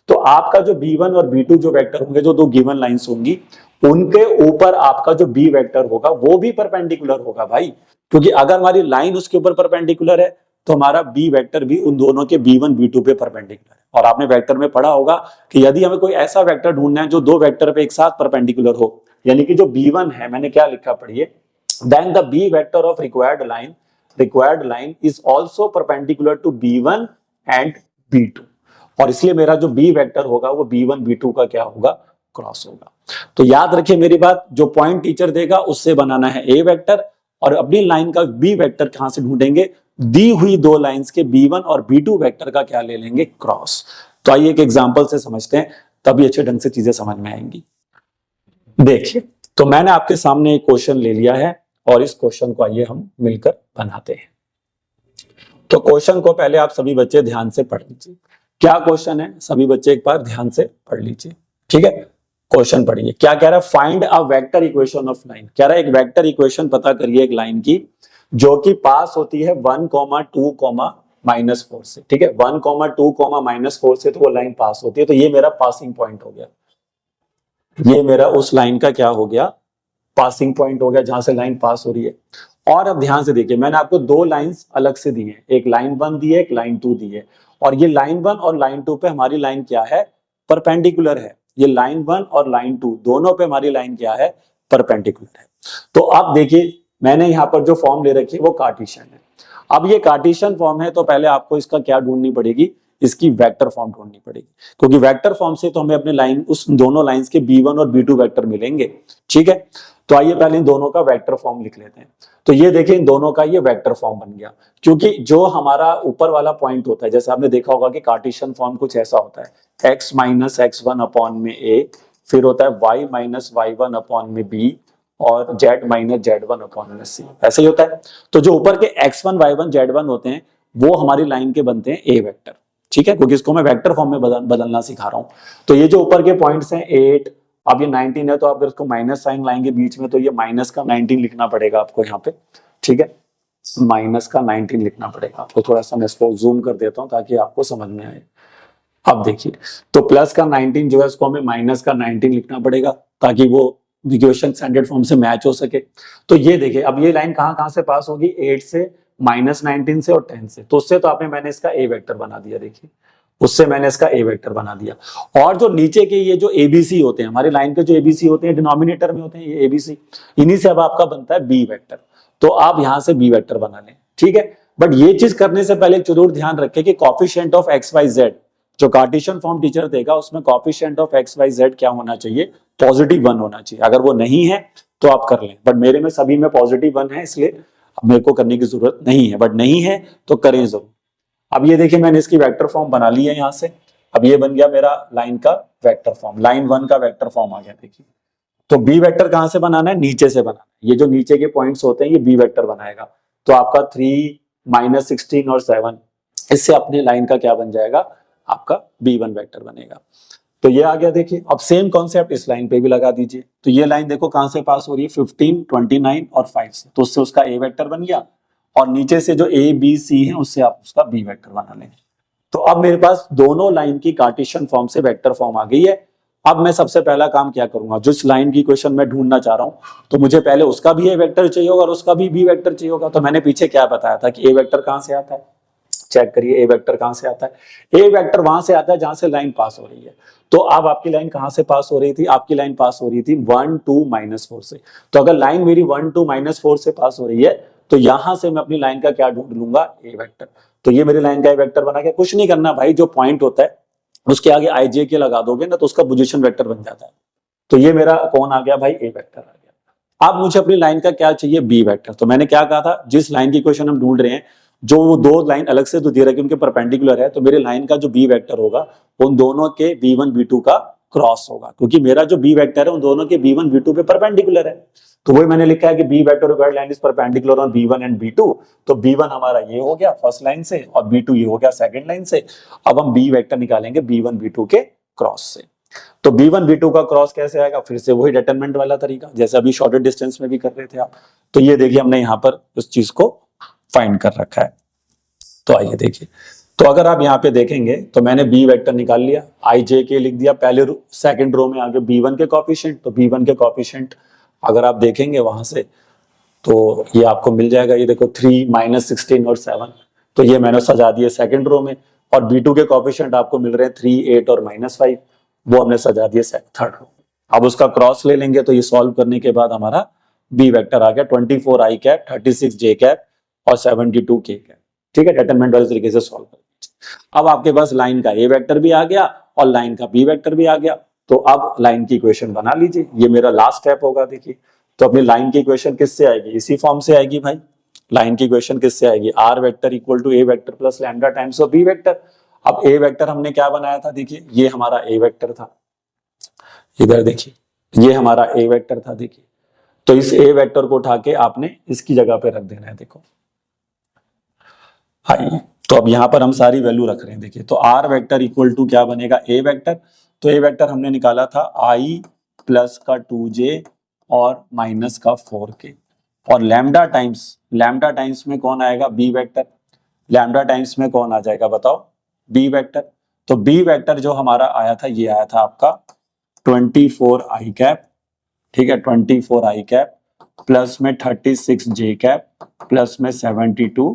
तो आपका जो b1 और b2 जो वेक्टर होंगे, जो दो गिवन लाइंस होंगी, उनके ऊपर आपका जो बी वेक्टर होगा वो भी परपेंडिकुलर होगा भाई, क्योंकि अगर हमारी लाइन उसके ऊपर परपेंडिकुलर है तो हमारा बी वेक्टर भी उन दोनों के b1 b2 पे परपेंडिकुलर है। और आपने वेक्टर में पढ़ा होगा कि यदि हमें कोई ऐसा वेक्टर ढूंढना है जो दो वेक्टर पे एक साथ परपेंडिकुलर हो, यानी कि जो b1 है, मैंने क्या लिखा पढ़िए, then the b vector of required line is also perpendicular to b1 and b2, और इसलिए मेरा जो बी वेक्टर होगा वो b1 b2 का क्या होगा, क्रॉस होगा। तो याद रखिए मेरी बात, जो पॉइंट टीचर देगा उससे बनाना है ए वेक्टर, और अपनी लाइन का बी वेक्टर कहां से ढूंढेंगे, दी हुई दो लाइंस के b1 और b2 वेक्टर का क्या ले लेंगे, क्रॉस। तो आइए एक एग्जांपल से समझते हैं, तभी अच्छे ढंग से चीजें समझ में आएंगी। देखिए, तो मैंने आपके सामने एक क्वेश्चन ले लिया है और इस क्वेश्चन को आइए हम मिलकर बनाते हैं। तो क्वेश्चन को पहले आप सभी बच्चे ध्यान से पढ़ लीजिए। क्या क्वेश्चन है, सभी बच्चे एक बार ध्यान से पढ़ लीजिए, ठीक है। क्वेश्चन पढ़िए, क्या कह रहा है, find a vector equation of line. कह रहा है एक वेक्टर इक्वेशन पता करिए एक लाइन की जो कि पास होती है 1, 2, -4 से, ठीक है। 1, 2, -4 से तो वो लाइन पास होती है, तो ये मेरा पासिंग पॉइंट हो गया, ये मेरा उस लाइन का क्या हो गया, पासिंग पॉइंट हो गया जहां से लाइन पास हो रही है। और अब ध्यान से देखिए, मैंने आपको दो लाइंस अलग से दी है, एक लाइन 1 दी है, एक लाइन 2 दी है, और ये लाइन 1 और लाइन 2 पे हमारी लाइन क्या है, परपेंडिकुलर है। ये लाइन 1 और लाइन 2 दोनों पे हमारी लाइन क्या है, परपेंडिकुलर है। तो अब देखिए मैंने यहाँ पर जो फॉर्म ले रखी है वो कार्टेशियन है। अब ये कार्टेशियन फॉर्म है तो पहले आपको इसका क्या ढूंढनी पड़ेगी, इसकी वेक्टर फॉर्म ढूंढनी पड़ेगी, क्योंकि वेक्टर फॉर्म से तो हमें अपने लाइन उस दोनों लाइंस के b1 और b2 वेक्टर मिलेंगे, ठीक है। तो आइए पहले इन दोनों का वेक्टर फॉर्म लिख लेते हैं। तो ये देखिए इन दोनों का ये वेक्टर फॉर्म बन गया, क्योंकि जो हमारा ऊपर वाला पॉइंट होता है, जैसे आपने देखा होगा कि कार्टेशियन फॉर्म कुछ ऐसा होता है, x - x1 अपॉन में a, फिर होता है y - y1 अपॉन में b, और z - z1 अपॉन में c, ऐसे ही होता है। तो जो ऊपर के x1 y1 z1 होते हैं वो हमारी लाइन के बनते हैं a वेक्टर, ठीक है, क्योंकि इसको मैं वेक्टर फॉर्म में बदलना सिखा रहा हूं। तो ये जो ऊपर के पॉइंट्स हैं 8, अब ये 19 है, तो आप अगर इसको माइनस साइन लाएंगे बीच में तो ये माइनस का 19 लिखना पड़ेगा आपको यहाँ पे, ठीक है, माइनस का 19 लिखना पड़ेगा आपको। थोड़ा सा मैं इसको जूम कर देता हूँ ताकि आपको समझ में आए। अब देखिए, तो प्लस का 19 जो है उसको हमें माइनस का 19 लिखना पड़ेगा ताकि वो इक्वेशन स्टैंडर्ड फॉर्म से मैच हो सके। तो ये देखिए, अब ये लाइन कहाँ कहाँ से पास होगी, 8 से, -19 से और 10 से। तो उससे तो आपने मैंने इसका ए वेक्टर बना दिया, देखिए उससे मैंने इसका ए वेक्टर बना दिया। और जो नीचे के ये जो एबीसी होते हैं, हमारी लाइन के जो एबीसी होते हैं डिनोमिनेटर में होते हैं ये एबीसी, इन्हीं से अब आपका बनता है बी वेक्टर। तो आप यहां से बी वेक्टर बना लें, ठीक है। बट ये चीज करने से पहले जरूर ध्यान रखें कि coefficient of x y z, जो कार्टेशियन फॉर्म टीचर देगा उसमें coefficient of x y z क्या होना चाहिए, +1 होना चाहिए। अगर वो नहीं है तो आप कर लें, बट मेरे में सभी में +1 है, इसलिए मेरे को करने की जरूरत नहीं है, बट नहीं है तो करें जरूर। अब ये देखिए मैंने इसकी वेक्टर फॉर्म बना ली है यहां से। अब ये बन गया मेरा लाइन का वेक्टर फॉर्म, लाइन 1 का वेक्टर फॉर्म आ गया। देखिए, तो बी वेक्टर कहां से बनाना है, नीचे से बनाना है। ये जो नीचे के पॉइंट्स होते हैं ये बी वेक्टर बनाएगा। तो आपका 3, -16 और 7, इससे अपने लाइन का क्या बन जाएगा, आपका b1 वेक्टर बनेगा। तो ये आ गया। देखिए अब सेम कॉन्सेप्ट इस लाइन पे भी लगा दीजिए। तो ये लाइन देखो कहां से पास हो रही है, 15, 29 और 5 से, तो उससे उसका ए वेक्टर बन गया, और नीचे से जो ए बी सी है उससे आप उसका बी वेक्टर बना लेंगे। तो अब मेरे पास दोनों लाइन की कार्टेशियन फॉर्म से वेक्टर फॉर्म आ गई है। अब मैं सबसे पहला काम क्या करूंगा, जिस लाइन की इक्वेशन मैं ढूंढना चाह रहा हूं तो मुझे पहले उसका भी ए वेक्टर चाहिए होगा और उसका भी बी वेक्टर चाहिए होगा। तो मैंने पीछे क्या बताया था कि ए वेक्टर कहां से आता है, चेक करिए ए वेक्टर कहां से आता है। ए वेक्टर वहां से आता है जहां से लाइन पास हो रही है। तो अब आपकी लाइन कहां से पास हो रही थी, आपकी लाइन पास हो रही थी 1, 2, -4 से। तो अगर लाइन मेरी 1, 2, -4 से पास हो रही है तो यहां से मैं अपनी लाइन का क्या ढूंढ लूंगा, ए वेक्टर। तो ये मेरी लाइन का ए वेक्टर बना गया। कुछ नहीं करना भाई, जो पॉइंट होता है उसके आगे आई जे के लगा दोगे ना तो उसका पोजीशन वेक्टर बन जाता है। तो ये मेरा कौन आ गया भाई, ए वेक्टर आ गया। अब मुझे अपनी लाइन का क्या चाहिए, बी वेक्टर। तो मैंने क्या कहा था, जिस लाइन की इक्वेशन हम ढूंढ रहे हैं जो वो दो लाइन अलग से तो दे रखे उनके परपेंडिकुलर है, तो मेरे लाइन का जो बी वेक्टर होगा उन दोनों के b1 b2 का क्रॉस होगा, क्योंकि मेरा जो बी वेक्टर है उन दोनों के b1 b2 पे परपेंडिकुलर है। तो वही मैंने लिखा है कि b vector required line is perpendicular on b1 and b2। तो b1 हमारा ये हो गया फर्स्ट लाइन से और b2 ये हो गया सेकंड लाइन से। अब हम बी वेक्टर निकालेंगे b1 b2 के क्रॉस से। तो b1 b2 का क्रॉस कैसे आएगा, फिर से वही डिटरमिनेंट वाला तरीका जैसे अभी शॉर्टेड डिस्टेंस में भी कर रहे थे आप। तो ये देखिए हमने यहाँ पर उस चीज को फाइंड कर रखा है। तो आइए देखिए, तो अगर आप यहाँ पे देखेंगे तो मैंने बी वेक्टर निकाल लिया, आई जे के लिख दिया पहले सेकंड रो में, आगे B1 के कॉफिशिएंट, तो B1 के कॉफिशिएंट अगर आप देखेंगे वहां से तो ये आपको मिल जाएगा, ये देखो 3 -16 और 7, तो ये मैंने सजा दिए सेकंड रो में। और B2 के कॉफिशिएंट आपको मिल रहे हैं 3, 8 और -5, वो हमने सजा दिए थर्ड रो। अब उसका क्रॉस ले लेंगे तो ये सॉल्व करने के बाद हमारा बी वेक्टर आ गया 24 आई कैप, 36 जे कैप और 72 के कैप। ठीक है, डिटरमिनेंट वाले तरीके से सॉल्व कर दीजिए। अब आपके पास लाइन का ए वेक्टर भी आ गया और लाइन का बी वेक्टर भी आ गया, तो अब लाइन की इक्वेशन बना लीजिए, ये मेरा लास्ट स्टेप होगा। देखिए तो अपनी लाइन की इक्वेशन किससे आएगी, इसी फॉर्म से आएगी भाई। लाइन की इक्वेशन किससे आएगी, r vector equal to a vector plus lambda times of b vector. अब ए वेक्टर हमने क्या बनाया था, देखिए ये हमारा ए वेक्टर था, इधर देखिए ये हमारा ए वेक्टर था। देखिए तो इस ए वेक्टर को उठा के आपने इसकी जगह पे रख देना है, देखो हाँ। तो अब यहां पर हम सारी वैल्यू रख रहे हैं। देखिए तो आर वेक्टर इक्वल टू क्या बनेगा, ए वेक्टर, तो ए वेक्टर हमने निकाला था आई प्लस का 2j और माइनस का 4k, और लैम्डा टाइम्स में कौन आएगा, बी वेक्टर, लैम्डा टाइम्स में कौन आ जाएगा बताओ, बी वेक्टर। तो बी वेक्टर जो हमारा आया था, ये आया था आपका 24 आई कैप, ठीक है 24 आई कैप प्लस में 36 जे कैप प्लस में 72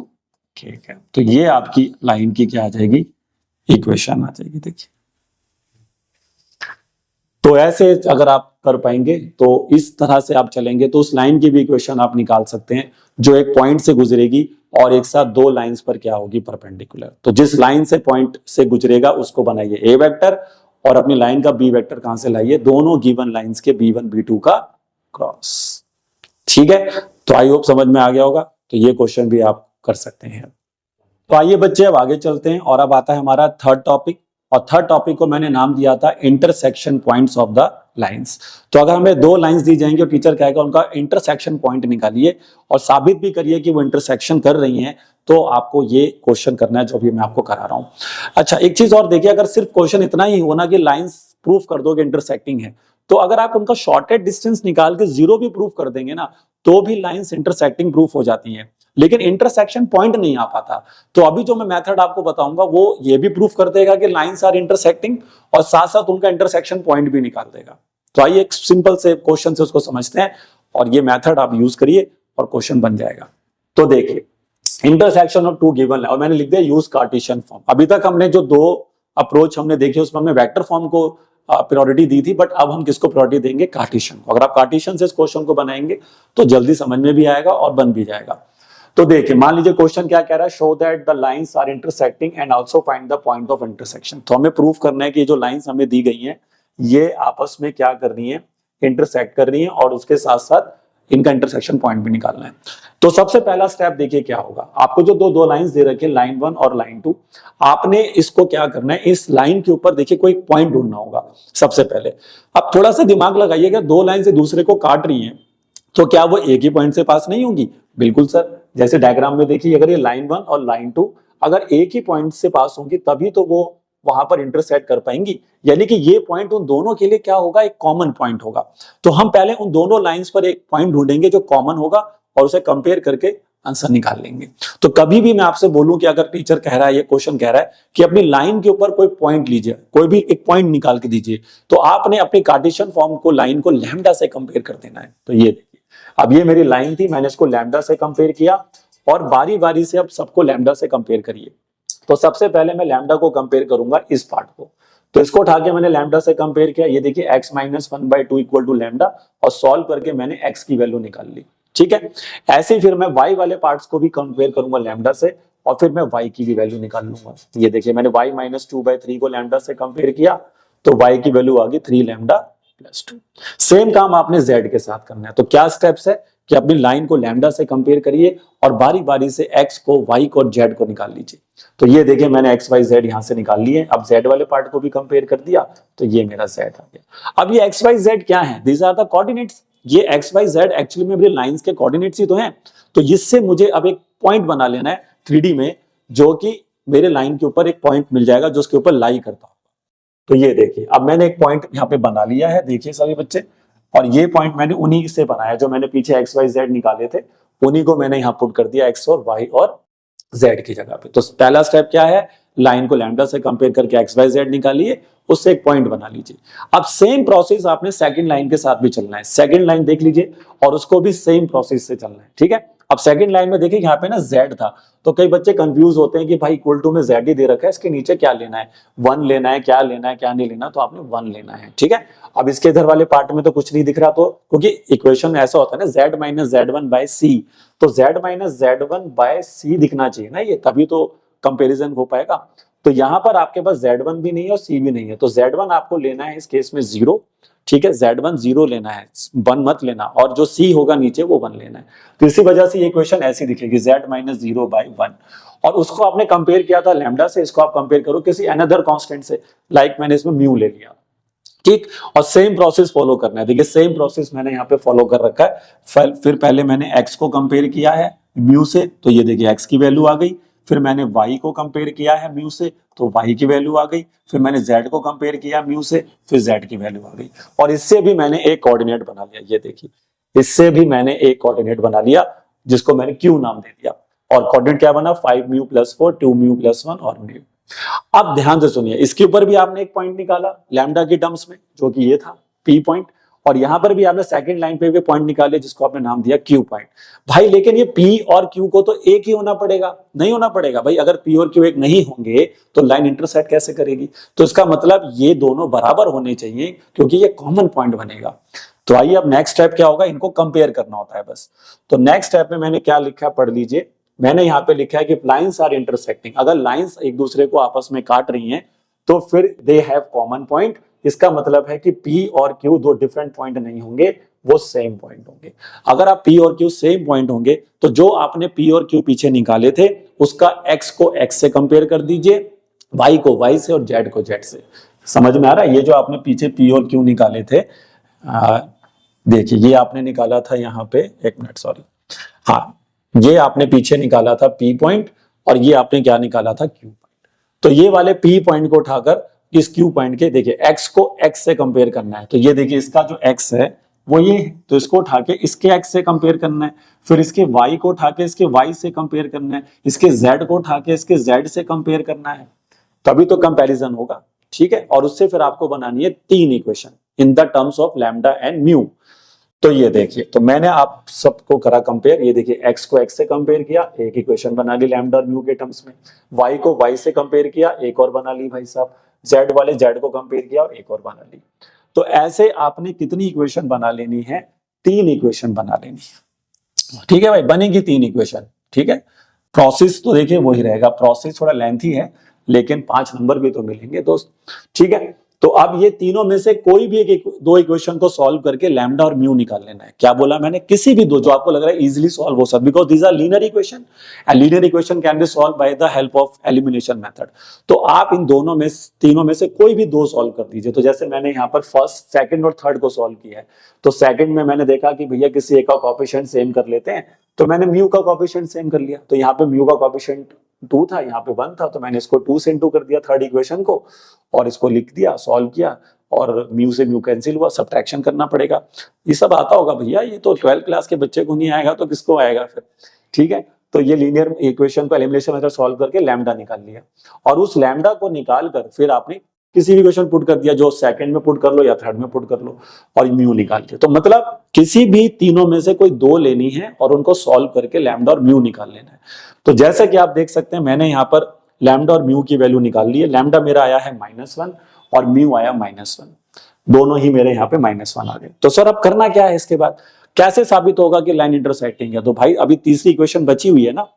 के कैप। तो ये आपकी लाइन की क्या आ जाएगी, इक्वेशन आ जाएगी। देखिए तो ऐसे अगर आप कर पाएंगे तो इस तरह से आप चलेंगे तो उस लाइन की भी इक्वेशन आप निकाल सकते हैं जो एक पॉइंट से गुजरेगी और एक साथ दो लाइंस पर क्या होगी, परपेंडिकुलर। तो जिस लाइन से पॉइंट से गुजरेगा उसको बनाइए ए वेक्टर और अपनी लाइन का बी वेक्टर कहां से लाइए, दोनों गिवन लाइंस के B1 B2 का क्रॉस। ठीक है, तो आई होप समझ में आ गया होगा। तो ये क्वेश्चन भी आप कर सकते हैं। तो आइए बच्चे अब आगे चलते हैं और अब आता है हमारा थर्ड टॉपिक, और थर्ड टॉपिक को मैंने नाम दिया था intersection points of the lines. तो अगर हमें दो लाइंस दी जाएंगी और टीचर कहेगा उनका इंटरसेक्शन पॉइंट निकालिए और साबित भी करिए कि वो इंटरसेक्शन कर रही हैं, तो आपको ये क्वेश्चन करना है जो भी मैं आपको करा रहा हूं। अच्छा एक चीज और देखिए, अगर सिर्फ क्वेश्चन इतना ही हो ना कि लाइंस प्रूफ कर दो कि इंटरसेक्टिंग है, तो अगर आप उनका शॉर्टेड डिस्टेंस निकाल के जीरो भी प्रूफ कर देंगे ना तो भी लाइंस इंटरसेक्टिंग प्रूफ हो जाती हैं, लेकिन इंटरसेक्शन पॉइंट नहीं आ पाता। तो अभी जो मैं मेथड आपको बताऊंगा वो ये भी प्रूफ कर देगा कि लाइंस आर इंटरसेक्टिंग और साथ साथ उनका इंटरसेक्शन पॉइंट भी निकाल देगा। तो आइए एक सिंपल से क्वेश्चन से उसको समझते हैं और ये मेथड आप यूज करिए और क्वेश्चन बन जाएगा। तो देखिए इंटरसेक्शन ऑफ टू गिवन, और मैंने लिख दिया यूज कार्टेशियन फॉर्म। अभी तक हमने जो दो अप्रोच हमने देखे उसमें हमने वेक्टर फॉर्म को प्रायोरिटी दी थी, बट अब हम किसको प्रायोरिटी देंगे, कार्टेशियन को। अगर आप कार्टेशियन से इस क्वेश्चन को बनाएंगे तो जल्दी समझ में भी आएगा और बन भी जाएगा। तो देखिए मान लीजिए क्वेश्चन क्या कह रहा है, show that the lines are intersecting and also find the point of intersection. तो हमें प्रूफ करना है कि जो लाइंस हमें दी गई हैं ये आपस में क्या कर रही है, इंटरसेक्ट कर रही है, और उसके साथ साथ इनका इंटरसेक्शन पॉइंट भी निकालना है। तो सबसे पहला स्टेप देखिए क्या होगा, आपको जो दो लाइंस दे रखी है लाइन 1 और लाइन 2, आपने इसको क्या करना है, इस लाइन के ऊपर देखिए कोई पॉइंट ढूंढना होगा सबसे पहले। अब थोड़ा सा दिमाग लगाइएगा, दो लाइन से दूसरे को काट रही है तो क्या वो एक ही पॉइंट से पास नहीं होंगी, बिल्कुल सर। जैसे डायग्राम में देखिए अगर ये लाइन 1 और लाइन 2 अगर एक ही पॉइंट से पास होंगी तभी तो वो वहां पर इंटरसेक्ट कर पाएंगी, यानी कि ये पॉइंट उन दोनों के लिए क्या होगा, एक कॉमन पॉइंट होगा। तो हम पहले उन दोनों लाइंस पर एक पॉइंट ढूंढेंगे जो कॉमन होगा और उसे कंपेयर करके आंसर निकाल लेंगे। तो कभी भी मैं आपसे बोलूं कि अगर टीचर कह रहा है, ये क्वेश्चन कह रहा है कि अपनी लाइन के ऊपर कोई पॉइंट लीजिए, कोई भी एक पॉइंट निकाल के दीजिए, तो आपने अपनी कार्टेशियन फॉर्म को लाइन को लैम्डा से कंपेयर कर देना है। तो ये देखिए अब ये मेरी लाइन थी, मैंने इसको लैम्डा से कंपेयर किया और बारी बारी से अब सबको लैम्डा से कंपेयर करिए। तो सबसे पहले मैं लैम्डा को कंपेयर करूंगा इस पार्ट को, तो इसको उठा के मैंने लैम्डा से कंपेयर किया, ये देखिए x minus 1/2 equal to lambda, और सॉल्व करके मैंने x की वैल्यू निकाल ली। ठीक है, ऐसे ही फिर मैं y वाले पार्ट्स को भी कंपेयर करूंगा लैम्डा से और फिर मैं y की भी वैल्यू निकाल लूंगा। ये देखिए मैंने y माइनस 2/3 को लैम्डा से कंपेयर किया तो y की वैल्यू आ गई 3 लैम्डा प्लस 2। सेम काम आपने z के साथ करना है। तो क्या स्टेप्स है कि अपनी लाइन को लैम्डा से कंपेयर करिए और बारी बारी से x को, y को और z को निकाल लीजिए। तो ये देखिए मैंने x y z यहां से निकाल लिए। अब z वाले पार्ट को भी कंपेयर कर दिया तो ये मेरा z आ गया। अब ये x y z क्या है, दीज आर द कोऑर्डिनेट्स। ये x y z एक्चुअली में मेरी लाइंस के कोऑर्डिनेट्स ही तो हैं। तो इससे मुझे अब एक पॉइंट बना लेना है 3D में, जो कि मेरे लाइन के ऊपर एक पॉइंट मिल जाएगा जो उसके ऊपर लाई करता होगा। तो ये देखिए अब मैंने एक पॉइंट यहाँ पे बना लिया है, देखिए सभी बच्चे, और ये पॉइंट मैंने उन्हीं से बनाया जो मैंने पीछे x y z निकाले थे, उन्हीं को मैंने यहाँ पुट कर दिया x और y और z की जगह पे। तो पहला स्टेप क्या है, लाइन को लैम्डा से कंपेयर करके एक्स वाई जेड निकालिए, उससे एक पॉइंट बना लीजिए। अब सेम प्रोसेस आपने सेकंड लाइन के साथ भी चलना है। सेकंड लाइन देख लीजिए और उसको भी सेम प्रोसेस से चलना है, ठीक है। अब सेकंड लाइन में देखिए यहाँ पे ना z था, तो कई बच्चे कंफ्यूज होते हैं कि भाई इक्वल टू में z ही दे रखा है, इसके नीचे क्या लेना है, 1 लेना है, क्या लेना है, क्या नहीं लेना, तो आपने 1 लेना है, ठीक है। अब इसके इधर वाले पार्ट में तो कुछ नहीं दिख रहा, तो क्योंकि इक्वेशन में ऐसा होता है ना z minus z1 by c, तो z minus z1 by c दिखना चाहिए ना, ये तभी तो कंपेरिजन हो पाएगा। तो यहाँ पर आपके पास z1 भी नहीं है और c भी नहीं है, तो z1 आपको लेना है इस केस में 0, ठीक है, z1 0 लेना है, 1 मत लेना, और जो c होगा नीचे वो 1 लेना है। तो इसी वजह से ये इक्वेशन ऐसी दिखेगी z माइनस 0 बाई 1, और उसको आपने कंपेयर किया था लैम्डा से, इसको आप कंपेयर करो किसी अनदर कांस्टेंट से, लाइक मैंने इसमें म्यू ले लिया, ठीक। और सेम प्रोसेस फॉलो करना है। देखिए सेम प्रोसेस मैंने यहाँ पे फॉलो कर रखा है। फिर पहले मैंने x को कंपेयर किया है म्यू से, तो ये देखिए x की वैल्यू आ गई। फिर मैंने y को कंपेयर किया है म्यू से, तो y की वैल्यू आ गई। फिर मैंने z को कंपेयर किया म्यू से, फिर z की वैल्यू आ गई। और इससे भी मैंने एक कोऑर्डिनेट बना लिया, ये देखिए इससे भी मैंने एक कोऑर्डिनेट बना लिया जिसको मैंने q नाम दे दिया। और कोऑर्डिनेट क्या बना, 5 म्यू प्लस 4, 2 म्यू प्लस 1 और म्यू। अब ध्यान से सुनिए, इसके ऊपर भी आपने एक पॉइंट निकाला लैम्डा की टर्म्स में, जो कि ये था p पॉइंट, और यहां पर भी आपने सेकंड लाइन पे भी पॉइंट निकाले जिसको आपने नाम दिया q पॉइंट। भाई लेकिन ये p और q को तो एक ही होना पड़ेगा, नहीं होना पड़ेगा भाई। अगर p और q एक नहीं होंगे तो लाइन इंटरसेक्ट कैसे करेगी? तो इसका मतलब ये दोनों बराबर होने चाहिए, क्योंकि ये कॉमन पॉइंट बनेगा। तो आइए अब नेक्स्ट स्टेप क्या होगा, इनको कंपेयर करना होता है बस। तो नेक्स्ट स्टेप में मैंने क्या लिखा है पढ़ लीजिए। मैंने यहाँ पे लिखा है कि लाइंस आर इंटरसेक्टिंग। अगर लाइंस एक दूसरे को आपस में काट रही हैं तो फिर दे हैव कॉमन पॉइंट। इसका मतलब है कि P और Q दो डिफरेंट पॉइंट नहीं होंगे, वो सेम पॉइंट होंगे। अगर आप P और Q सेम पॉइंट होंगे तो जो आपने P और Q पीछे निकाले थे उसका X को X से कंपेयर कर दीजिए, Y को Y से और Z को Z से। समझ में आ रहा है? ये जो आपने पीछे P और Q निकाले थे, देखिए ये आपने निकाला था यहाँ पे, एक मिनट सॉरी, हाँ ये आपने पीछे निकाला था P पॉइंट और ये आपने क्या निकाला था Q पॉइंट। तो ये वाले P पॉइंट को उठाकर इस Q पॉइंट के देखिए X को X से कंपेयर करना है। तो ये देखिए इसका जो X है वो ये है, तो इसको उठा के इसके X से कंपेयर करना है। फिर इसके Y को उठा के इसके Y से कंपेयर करना है। इसके Z को उठा के इसके Z से कंपेयर करना है, तभी तो कंपैरिजन होगा, ठीक है। और उससे फिर आपको बनानी है 3 equation in the terms of lambda and mu. तो ये देखिए, तो मैंने आप सबको करा कंपेयर। ये देखिए x को x से कंपेयर किया, एक इक्वेशन बना ली लैम्डा और म्यू के टर्म्स में। y को y से कंपेयर किया, एक और बना ली भाई साहब। z वाले z को कंपेयर किया और एक और बना ली। तो ऐसे आपने कितनी इक्वेशन बना लेनी है? 3 इक्वेशन बना लेनी है, ठीक है भाई। बनेगी 3 इक्वेशन, ठीक है। प्रोसेस तो देखिए वही रहेगा, प्रोसेस थोड़ा लेंथी है लेकिन 5 नंबर भी तो मिलेंगे दोस्त, ठीक है। तो अब ये तीनों में से कोई भी एक 2 इक्वेशन को सॉल्व करके लैम्डा और म्यू निकाल लेना है। क्या बोला मैंने? किसी भी 2 जो आपको लग रहा है इजीली सॉल्व हो सकता, because these are linear equation and linear equation can be solve by the help of elimination method. तो आप इन दोनों में, तीनों में से कोई भी 2 सॉल्व कर दीजिए। तो जैसे मैंने यहाँ पर फर्स्ट, सेकंड और थर्ड को सॉल्व किया है, तो सेकंड में मैंने देखा कि भैया किसी एक का कोएफिशिएंट सेम कर लेते हैं, तो मैंने म्यू का कोएफिशिएंट सेम कर लिया। तो यहाँ पे म्यू का कोएफिशिएंट 2 था, यहाँ पे 1 था, तो मैंने इसको 2 से इंटू कर दिया थर्ड इक्वेशन को, और इसको लिख दिया, सॉल्व किया, और म्यू से म्यू कैंसिल हुआ, सब्ट्रैक्शन करना पड़ेगा। ये सब आता होगा भैया, ये तो 12th क्लास के बच्चे को नहीं आएगा तो किसको आएगा फिर, ठीक है। तो ये लीनियर इक्वेशन को एलिमिनेशन मेथड सॉल्व करके लैम्डा निकाल लिया, और उस लैम्डा को निकाल कर फिर आपने किसी भी इक्वेशन पुट कर दिया, जो सेकंड में पुट कर लो या थर्ड में पुट कर लो, और म्यू निकाल के। तो मतलब किसी भी तीनों में से कोई 2 लेनी है और उनको सॉल्व करके लैम्डा और म्यू निकाल लेना है। तो जैसे कि आप देख सकते हैं मैंने यहाँ पर लैम्डा और म्यू की वैल्यू निकाल ली है। लैम्डा मेरा आया है -1 और म्यू आया -1, दोनों ही मेरे यहाँ पे -1 आ गए। तो सर अब करना क्या है? इसके बाद कैसे साबित होगा कि लाइन इंटरसेक्टिंग है? तो भाई अभी तीसरी इक्वेशन बची हुई है ना,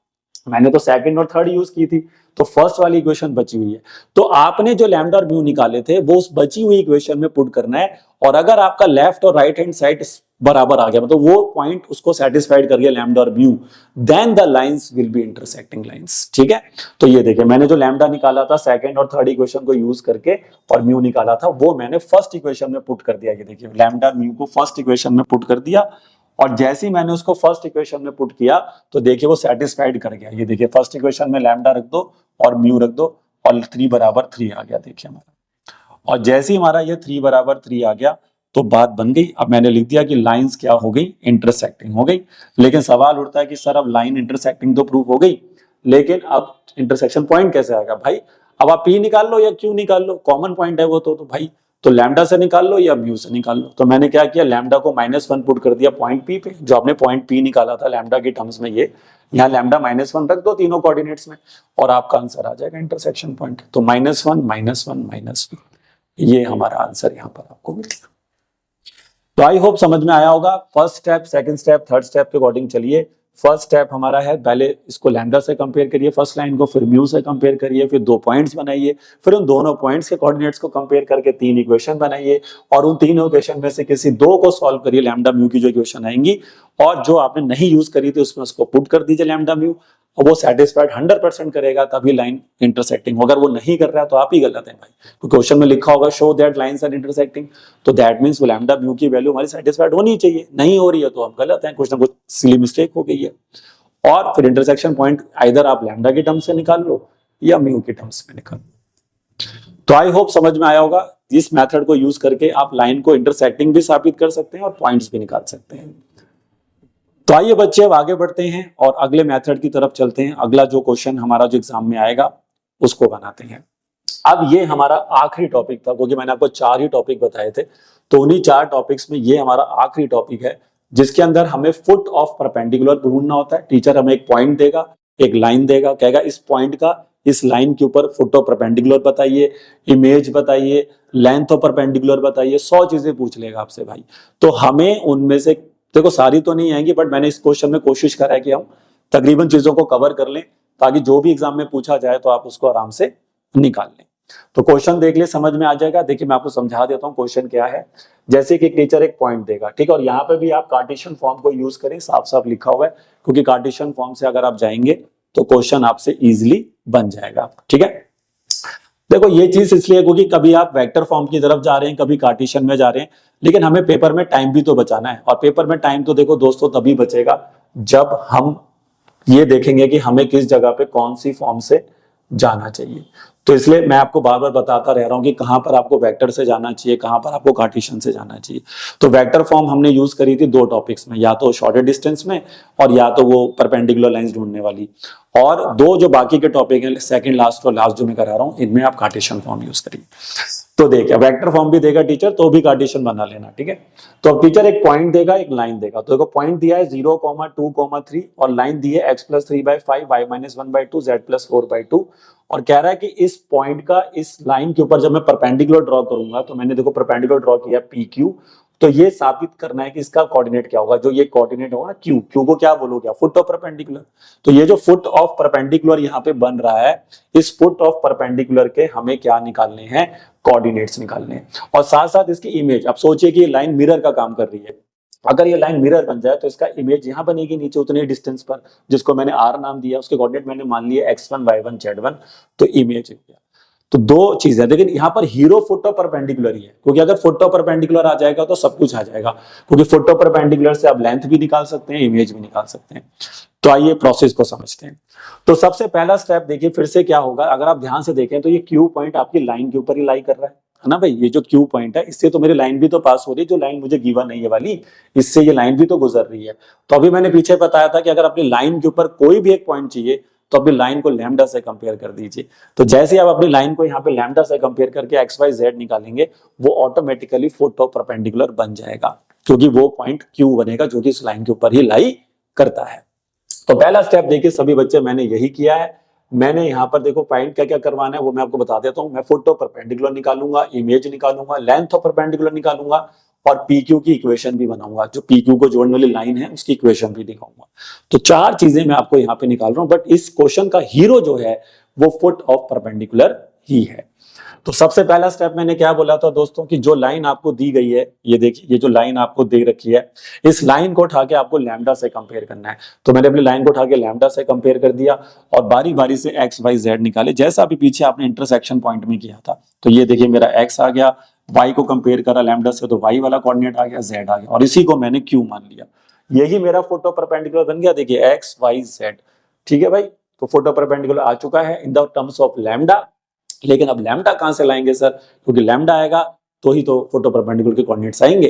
मैंने तो सेकंड और थर्ड यूज की थी, तो फर्स्ट वाली इक्वेशन बची हुई है। तो आपने जो लैम्डा और म्यू निकाले थे वो उस बची हुई इक्वेशन में पुट करना है, और अगर आपका लेफ्ट और राइट हैंड साइड बराबर आ गया, मतलब वो पॉइंट उसको सेटिस्फाइड कर गया लैम्डा और mu, then the lines will be intersecting lines, ठीक है। तो ये देखिए मैंने जो लैम्डा निकाला था सेकंड और थर्ड इक्वेशन को यूज करके, और म्यू निकाला था, वो मैंने फर्स्ट इक्वेशन में पुट कर दिया। ये देखिए लैम्डा म्यू को फर्स्ट इक्वेशन में पुट कर दिया, और जैसे ही मैंने उसको फर्स्ट इक्वेशन में पुट किया तो देखिए वो सेटिस्फाइड कर गया। ये देखिए फर्स्ट इक्वेशन में लैम्डा रख दो और म्यू रख दो, और 3 बराबर 3 आ गया, देखिए हमारा। और जैसे ही हमारा ये 3 बराबर 3 आ गया तो बात बन गई। अब मैंने लिख दिया कि लाइंस क्या हो गई? इंटरसेक्टिंग हो गई। लेकिन सवाल उठता है कि सर अब लाइन इंटरसेक्टिंग तो प्रूव हो गई, लेकिन अब इंटरसेक्शन पॉइंट कैसे आएगा? भाई अब आप P निकाल लो या Q निकाल लो, कॉमन पॉइंट है वो तो भाई, तो लैम्डा से निकाल लो या म्यू से निकाल लो। तो मैंने क्या किया, लैम्डा को -1 पुट कर दिया पॉइंट P पे, जो आपने पॉइंट P निकाला था लैम्डा के टर्म्स में, ये यहाँ लैम्डा -1 रख दो तीनों कोऑर्डिनेट्स में और आपका आंसर आ जाएगा इंटरसेक्शन पॉइंट। तो -1 -1 -1, ये हमारा आंसर यहाँ पर आपको मिलेगा। तो आई होप समझ में आया होगा। First step, second step, third step के अकॉर्डिंग चलिए। फर्स्ट स्टेप हमारा है, पहले इसको लैम्डा से कंपेयर करिए फर्स्ट लाइन को, फिर म्यू से कंपेयर करिए, फिर 2 पॉइंट्स बनाइए, फिर उन दोनों पॉइंट्स के कोऑर्डिनेट्स को कंपेयर करके 3 इक्वेशन बनाइए और उन तीनों इक्वेशन में से किसी 2 को सॉल्व करिए, लैम्डा म्यू की जो इक्वेशन आएंगी, और जो आपने नहीं यूज करी थी उसमें उसको पुट कर दीजिए लैम्डा म्यू, और वो सेटिस्फाइड 100% करेगा तभी लाइन इंटरसेक्टिंग। अगर वो नहीं कर रहा है तो आप ही गलत है भाई, तो क्वेश्चन में लिखा होगा show that lines are intersecting, तो दैट मींस वो लैम्डा म्यू की वैल्यू हमारी सेटिस्फाइड होनी चाहिए, नहीं हो रही है तो हम गलत हैं, कुछ ना कुछ सिली मिस्टेक हो गई है। और फिर इंटरसेक्शन पॉइंट आइदर आप लैम्डा के टर्म्स से निकाल लो या म्यू के टर्म्स में निकाल लो। तो आई होप समझ में आया होगा। इस मेथड को यूज करके आप लाइन को इंटरसेक्टिंग भी साबित कर सकते हैं और पॉइंट्स भी निकाल सकते हैं। तो आइए बच्चे अब आगे बढ़ते हैं और अगले मेथड की तरफ चलते हैं। अगला जो क्वेश्चन हमारा जो एग्जाम में आएगा उसको बनाते हैं। अब ये हमारा आखिरी टॉपिक था, क्योंकि मैंने आपको 4 ही टॉपिक बताए थे, तो उन्हीं 4 टॉपिक्स में ये हमारा आखिरी टॉपिक है, जिसके अंदर हमें फुट ऑफ परपेंडिकुलर ढूंढना होता है। टीचर हमें एक पॉइंट देगा, एक लाइन देगा, कहेगा इस पॉइंट का इस लाइन के ऊपर फुट ऑफ परपेंडिकुलर बताइए, इमेज बताइए, लेंथ ऑफ परपेंडिकुलर बताइए, 100 चीजें पूछ लेगा आपसे भाई। तो हमें उनमें से, देखो सारी तो नहीं आएंगी, बट मैंने इस क्वेश्चन में कोशिश करा है कि हम तकरीबन चीजों को कवर कर लें, ताकि जो भी एग्जाम में पूछा जाए तो आप उसको आराम से निकाल लें। तो क्वेश्चन देख ले, समझ में आ जाएगा। देखिए मैं आपको समझा देता हूँ क्वेश्चन क्या है। जैसे कि टीचर एक पॉइंट देगा, ठीक है, और यहाँ पे भी आप कार्टेशियन फॉर्म को यूज करें, साफ साफ लिखा हुआ है, क्योंकि कार्टेशियन फॉर्म से अगर आप जाएंगे तो क्वेश्चन आपसे इजीली बन जाएगा, ठीक है। देखो ये चीज इसलिए क्योंकि कभी आप वेक्टर फॉर्म की तरफ जा रहे हैं, कभी कार्टेशियन में जा रहे हैं, लेकिन हमें पेपर में टाइम भी तो बचाना है। और पेपर में टाइम तो देखो दोस्तों तभी बचेगा जब हम ये देखेंगे कि हमें किस जगह पे कौन सी फॉर्म से जाना चाहिए। तो इसलिए मैं आपको बार बार बताता रह रहा हूं कि कहां पर आपको वेक्टर से जाना चाहिए, कहां पर आपको कार्टेशियन से जाना चाहिए। तो वेक्टर फॉर्म हमने यूज करी थी 2 टॉपिक्स में, या तो शॉर्टेड डिस्टेंस में और या तो वो परपेंडिकुलर लाइंस ढूंढने वाली, और 2 जो बाकी के टॉपिक हैं, सेकंड लास्ट और लास्ट जो मैं करा रहा हूं, इनमें आप कार्टेशियन फॉर्म यूज करिए। तो देखिए वेक्टर फॉर्म भी देगा टीचर, तो भी कार्टेशियन बना लेना, ठीक है। तो अब टीचर एक पॉइंट देगा, एक लाइन देगा। तो देखो पॉइंट दिया है 0, 2, 3 और लाइन दी है x+3/5 y-1/2 z+4/2, और कह रहा है कि इस पॉइंट का इस लाइन के ऊपर जब मैं परपेंडिकुलर ड्रॉ करूंगा, तो मैंने देखो परपेंडिकुलर ड्रॉ किया PQ, तो ये साबित करना है कि इसका कोऑर्डिनेट क्या होगा। जो ये कोऑर्डिनेट होगा ना Q को क्या बोलोगे, फुट ऑफ परपेंडिकुलर। तो ये जो फुट ऑफ परपेंडिकुलर यहाँ पे बन रहा है, इस फुट ऑफ परपेंडिकुलर के हमें क्या निकालने हैं, कोऑर्डिनेट्स निकालने हैं, और साथ साथ इसकी इमेज। अब सोचिए कि ये लाइन मिरर का काम कर रही है, अगर ये लाइन मिरर बन जाए तो इसका इमेज यहाँ बनेगी नीचे उतने डिस्टेंस पर, जिसको मैंने R नाम दिया, उसके कोऑर्डिनेट मैंने मान लिया x1 y1 z1, तो इमेज। तो 2 चीजें, लेकिन यहाँ पर हीरो फुट ऑफ परपेंडिकुलर ही है, क्योंकि अगर फुट ऑफ परपेंडिकुलर आ जाएगा तो सब कुछ आ जाएगा, क्योंकि फुट ऑफ परपेंडिकुलर से आप लेंथ भी निकाल सकते हैं, इमेज भी निकाल सकते हैं। तो आइए प्रोसेस को समझते हैं। तो सबसे पहला स्टेप देखिए फिर से क्या होगा, अगर आप ध्यान से देखें तो ये Q पॉइंट आपकी लाइन के ऊपर ही लाई कर रहा है ना भाई। ये जो Q पॉइंट है, इससे तो मेरी लाइन भी तो पास हो रही है, जो लाइन मुझे गिवन नहीं है वाली, इससे ये लाइन भी तो गुजर रही है। तो अभी मैंने पीछे बताया था कि अगर अपनी लाइन के ऊपर कोई भी एक पॉइंट चाहिए तो अपनी लाइन को लैम्डा से कंपेयर कर दीजिए। तो जैसे आप अपनी लाइन को यहाँ पे लैम्डा से कंपेयर करके x-y-z निकालेंगे, वो ऑटोमेटिकली फुट ऑफ परपेंडिकुलर बन जाएगा, क्योंकि वो पॉइंट Q बनेगा जो कि इस लाइन के ऊपर ही लाई करता है। तो पहला स्टेप देखिए सभी बच्चे, मैंने यही किया है। मैंने यहाँ पर देखो पॉइंट क्या क्या करवाना है वो मैं आपको बता देता हूँ। मैं फुट ऑफ परपेंडिकुलर निकालूंगा, इमेज निकालूंगा, लेंथ ऑफ परपेंडिकुलर निकालूंगा, और PQ की इक्वेशन भी बनाऊंगा, जो PQ को जोड़ने वाली लाइन है उसकी इक्वेशन भी दिखाऊंगा। तो 4 चीजें मैं आपको यहाँ पे निकाल रहा हूँ, बट इस क्वेश्चन का हीरो जो है वो फुट ऑफ परपेंडिकुलर ही है। तो सबसे पहला स्टेप मैंने क्या बोला था दोस्तों, कि जो लाइन आपको दी गई है, ये देखिए ये जो लाइन आपको दे रखी है, इस लाइन को उठा के आपको लैम्डा से कंपेयर करना है। तो मैंने अपनी लाइन को उठा के लैम्डा से कंपेयर कर दिया और बारी बारी से x-y-z निकाले, जैसा अभी पीछे आपने इंटरसेक्शन पॉइंट में किया था। तो ये देखिए मेरा x आ गया, y को कंपेयर करा लैम्डा से, तो y वाला कोऑर्डिनेट आ गया, z आ गया, और इसी को मैंने q मान लिया। यही मेरा फुट ऑफ परपेंडिकुलर बन गया। देखिए x-y-z, ठीक है भाई। तो फुट ऑफ परपेंडिकुलर आ चुका है in the terms of lambda. लेकिन अब लैम्डा कहां से लाएंगे सर, क्योंकि लैम्डा आएगा तो ही तो फुट ऑफ परपेंडिकुलर के कोऑर्डिनेट्स आएंगे।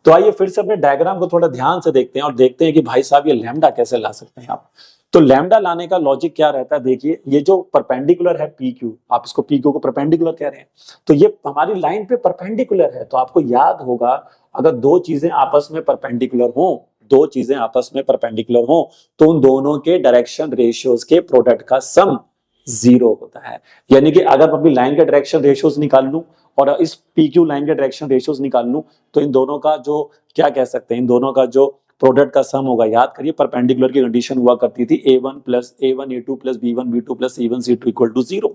तो आइए फिर से अपने डायग्राम को थोड़ा ध्यान से देखते हैं और देखते हैं कि भाई साहब ये लैम्डा कैसे ला सकते हैं आप। तो लैम्डा लाने का लॉजिक क्या रहता है, देखिए ये जो परपेंडिकुलर है पी क्यू, आप इसको पी क्यू को परपेंडिकुलर कह रहे हैं, तो ये हमारी लाइन पे परपेंडिकुलर है। तो आपको याद होगा अगर दो चीजें आपस में परपेंडिकुलर हो, दो चीजें आपस में परपेंडिकुलर हो, तो उन दोनों के डायरेक्शन रेशियोज के प्रोडक्ट का सम 0 होता है। यानी कि अगर मैं अपनी लाइन के डायरेक्शन रेशियोज निकाल लूं और इस पी क्यू लाइन के डायरेक्शन रेशियोज निकाल लूं, तो इन दोनों का जो क्या कह सकते हैं, इन दोनों का जो प्रोडक्ट का सम होगा, याद करिए परपेंडिकुलर की कंडीशन हुआ करती थी a1 plus a1 a2 plus b1 b2 plus c1 c2 equal to 0,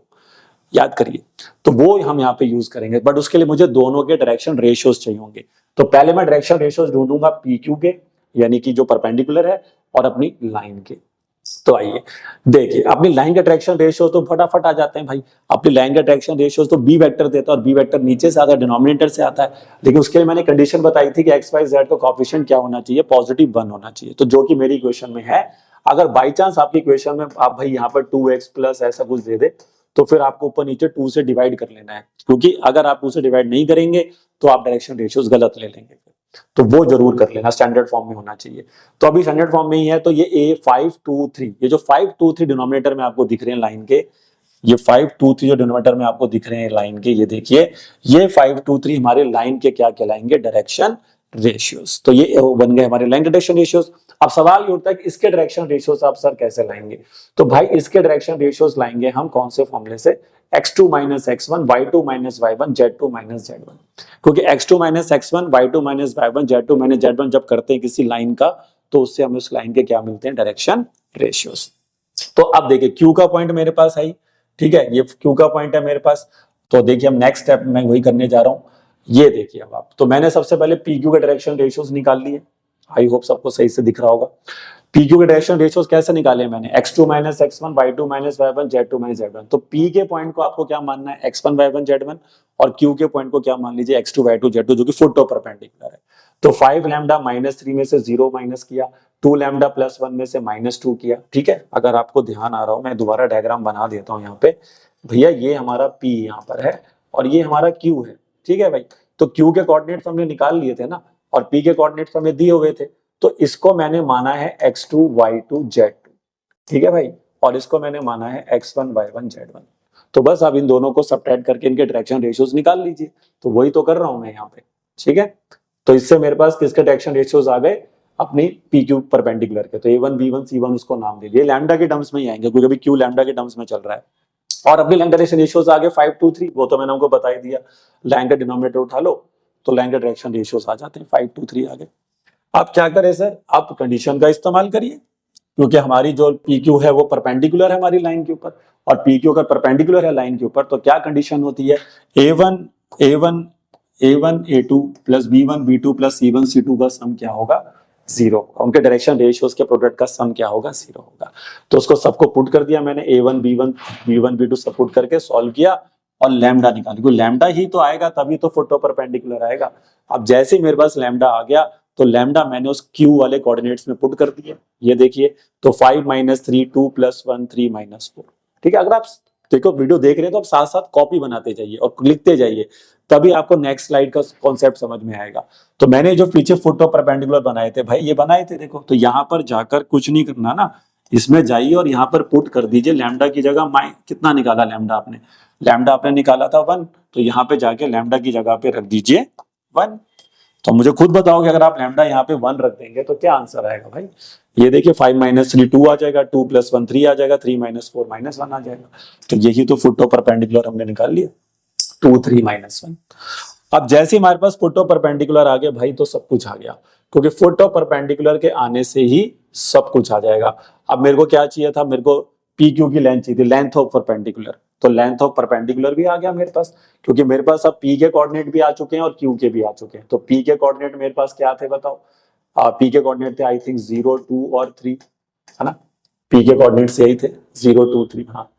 याद करिए। तो वो हम यहाँ पे यूज करेंगे, बट उसके लिए मुझे दोनों के डायरेक्शन रेशियोज चाहिए होंगे। तो पहले मैं डायरेक्शन रेशियोज ढूंढूंगा पी क्यू के, यानी कि जो परपेंडिकुलर है, और अपनी लाइन के। तो आइए देखिए, अपनी लाइन के डायरेक्शन रेशियो तो फटाफट आ जाते हैं भाई। अपनी लाइन के डायरेक्शन रेशियो तो बी वेक्टर देता है, और बी वेक्टर नीचे से आता है, डिनोमिनेटर से आता है। लेकिन उसके लिए मैंने कंडीशन बताई थी कि एक्स वाई जेड का कोएफिशिएंट क्या होना चाहिए, पॉजिटिव 1 होना चाहिए। तो जो कि मेरी इक्वेशन में है। अगर बाई चांस आपकी इक्वेशन में आप भाई यहाँ पर 2x प्लस ऐसा कुछ दे दे, तो फिर आपको ऊपर नीचे 2 से डिवाइड कर लेना है, क्योंकि अगर आप 2 से डिवाइड नहीं करेंगे तो आप डायरेक्शन रेशियोज गलत ले लेंगे। तो वो जरूर कर लेना, स्टैंडर्ड फॉर्म में होना चाहिए। तो अभी स्टैंडर्ड फॉर्म में ही है, तो ये A523, ये जो 523 डिनोमिनेटर में आपको दिख रहे हैं लाइन के, ये 523 जो डिनोमिनेटर में आपको दिख रहे हैं लाइन के, ये देखिए ये 523 हमारे लाइन के क्या कहलाएंगे, डायरेक्शन रेशियोज। तो ये बन गए हमारे लाइन के डायरेक्शन रेशियोज। अब सवाल ये उठता है कि इसके डायरेक्शन रेशियोज आप सर कैसे लाएंगे। तो भाई इसके डायरेक्शन रेशियोज लाएंगे हम कौन से फॉर्मूले से, x2 minus x1 y2 minus y1 z2 minus z1। क्योंकि x2 minus x1 y2 minus y1 z2 minus z1 जब करते हैं किसी लाइन का, तो उससे हमें उस लाइन के क्या मिलते हैं, डायरेक्शन रेशियोज। तो अब देखिए Q का पॉइंट मेरे पास आई, ठीक है, ये Q का पॉइंट है मेरे पास। तो देखिए हम नेक्स्ट स्टेप में वही करने जा रहा हूं। ये देखिए अब आप, तो मैंने सबसे पहले PQ के डायरेक्शन रेशियोज निकाल लिए। आई होप सबको सही से दिख रहा होगा। PQ के डायरेक्शन रेशियोज कैसे निकाले मैंने, x2 minus x1 y2 minus y1 z2 minus z1। तो P के पॉइंट को आपको क्या मानना है, x1 y1 z1, और Q के पॉइंट को क्या मान लीजिए, x2 y2 z2, जो कि फुट ऑफ परपेंडिकुलर है। तो 5 लैम्डा माइनस 3 में से 0 माइनस किया, 2 लैम्डा प्लस 1 में से -2 किया, ठीक है। अगर आपको ध्यान आ रहा हो, मैं दोबारा डायग्राम बना देता हूँ यहाँ पे। भैया ये हमारा P यहाँ पर है और ये हमारा Q है, ठीक है भाई। तो Q के कोऑर्डिनेट्स हमने निकाल लिए थे ना, और P के कोऑर्डिनेट्स हमें दिए हुए थे। तो इसको मैंने माना है x2 y2 z2, ठीक है भाई, और इसको मैंने माना है x1 y1 z1। तो बस अब इन दोनों को सब्ट्रैक्ट करके इनके डायरेक्शन रेशियोज निकाल लीजिए। तो वही तो कर रहा हूं मैं यहाँ पे, ठीक है। तो इससे मेरे पास किसके डायरेक्शन रेशियोज आ गए, अपनी PQ परपेंडिकुलर के। तो A1 B1 C1 उसको नाम दे दिए, लैम्डा के टर्म्स में ही आएंगे, क्योंकि अभी Q लैम्डा के टर्म्स में चल रहा है। और अपनी लाइन डायरेक्शन रेशियोज आ गए 523, वो तो मैंने आपको बता ही दिया। लाइन का डिनोमिनेटर उठा लो तो लाइन का डायरेक्शन रेशियोज आ जाते हैं, 523 आ गए। आप क्या करें सर, आप कंडीशन का इस्तेमाल करिए, क्योंकि हमारी जो PQ है वो परपेंडिकुलर है हमारी लाइन के ऊपर, और PQ अगर परपेंडिकुलर है लाइन के ऊपर, तो क्या कंडीशन होती है, A1 A2 plus B1 B2 plus C1 C2 का सम क्या होगा, 0। उनके डायरेक्शन रेशियोज के प्रोडक्ट का सम क्या होगा, 0 होगा। तो उसको सबको पुट कर दिया मैंने, A1 B1 B1 B2 सब पुट करके सॉल्व किया और लैम्डा निकाल, क्योंकि लैम्डा ही तो आएगा तभी तो फुट परपेंडिकुलर आएगा। अब जैसे ही मेरे पास लैम्डा आ गया, तो लैम्डा मैंने उस Q वाले कोऑर्डिनेट्स में पुट कर दिए। ये देखिए, तो 5 - 3 2 + 1 3 - 4, ठीक है। अगर आप देखो वीडियो देख रहे हैं तो आप साथ साथ कॉपी बनाते जाइए और लिखते जाइए, तभी आपको नेक्स्ट स्लाइड का कॉन्सेप्ट समझ में आएगा। तो मैंने जो पीछे फुट ऑफ परपेंडिकुलर बनाए थे भाई, ये बनाए थे देखो। तो यहाँ पर जाकर कुछ नहीं करना ना, इसमें जाइए और यहाँ पर पुट कर दीजिए लैम्डा की जगह कितना निकाला लैम्डा आपने, लैम्डा आपने निकाला था 1, तो यहाँ पे जाके लैम्डा की जगह पे रख दीजिए 1। तो मुझे खुद बताओ कि अगर आप लैम्डा यहाँ पे 1 रख देंगे तो क्या आंसर आएगा भाई। ये देखिए 5 - 3 2 आ जाएगा, 2 + 1 3 आ जाएगा, 3 - 4 -1 आ जाएगा। तो यही तो फुट ऑफ परपेंडिकुलर हमने निकाल लिया, 2 3 -1। अब जैसे ही हमारे पास फुट ऑफ परपेंडिकुलर आ गया भाई, तो सब कुछ आ गया, क्योंकि फुट ऑफ परपेंडिकुलर के आने से ही सब कुछ आ जाएगा। अब मेरे को क्या चाहिए था, मेरे को PQ की लेंथ चाहिए थी, लेंथ ऑफ परपेंडिकुलर। तो लेंथ ऑफ परपेंडिकुलर भी आ गया मेरे पास, क्योंकि मेरे पास अब P के कोऑर्डिनेट भी आ चुके हैं और Q के भी आ चुके हैं। तो P के कोऑर्डिनेट मेरे पास क्या थे बताओ, P के कोऑर्डिनेट थे आई थिंक 0 2 और 3, है ना। P के कोऑर्डिनेट्स यही थे 0 2 3, हाँ।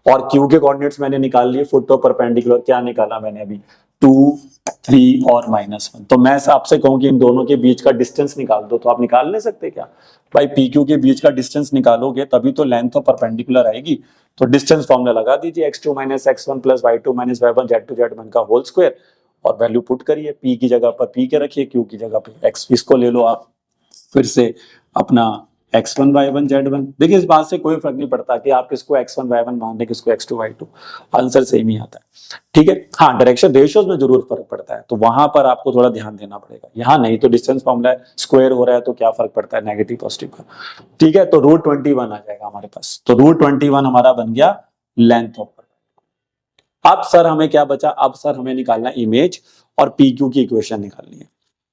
और Q के कोऑर्डिनेट्स मैंने निकाल लिए, फुट ऑफ परपेंडिकुलर क्या निकाला मैंने अभी, 2 3 और -1। तो मैं आपसे कहूं कि इन दोनों के बीच का डिस्टेंस निकाल दो, तो आप निकाल नहीं सकते क्या भाई, PQ के बीच का डिस्टेंस निकालोगे तभी तो लेंथ ऑफ परपेंडिकुलर आएगी। तो डिस्टेंस फॉर्मूला लगा दीजिए, x2 - x1 + y2 - y1 z2 z1 का होल स्क्वायर, और वैल्यू पुट करिए, P की जगह पर P के रखिए, Q की जगह पर x। इसको ले लो आप फिर से अपना x1 y1 z1। देखिए इस बात से कोई फर्क नहीं पड़ता कि आप किसको x1 y1 मान रहे किसको x2 y2, आंसर सेम ही आता है। ठीक है, हाँ डायरेक्शन रेशियोज में जरूर फर्क पड़ता है, तो वहां पर आपको थोड़ा ध्यान देना पड़ेगा। यहाँ नहीं तो डिस्टेंस फॉर्मूला है, स्क्वायर हो रहा है तो क्या फर्क पड़ता है नेगेटिव पॉजिटिव का। ठीक है, तो √21 आ जाएगा हमारे पास, तो √21 हमारा बन गया लेंथ ऑफ। अब सर हमें क्या बचा, अब सर हमें निकालना इमेज और PQ की इक्वेशन निकालनी है।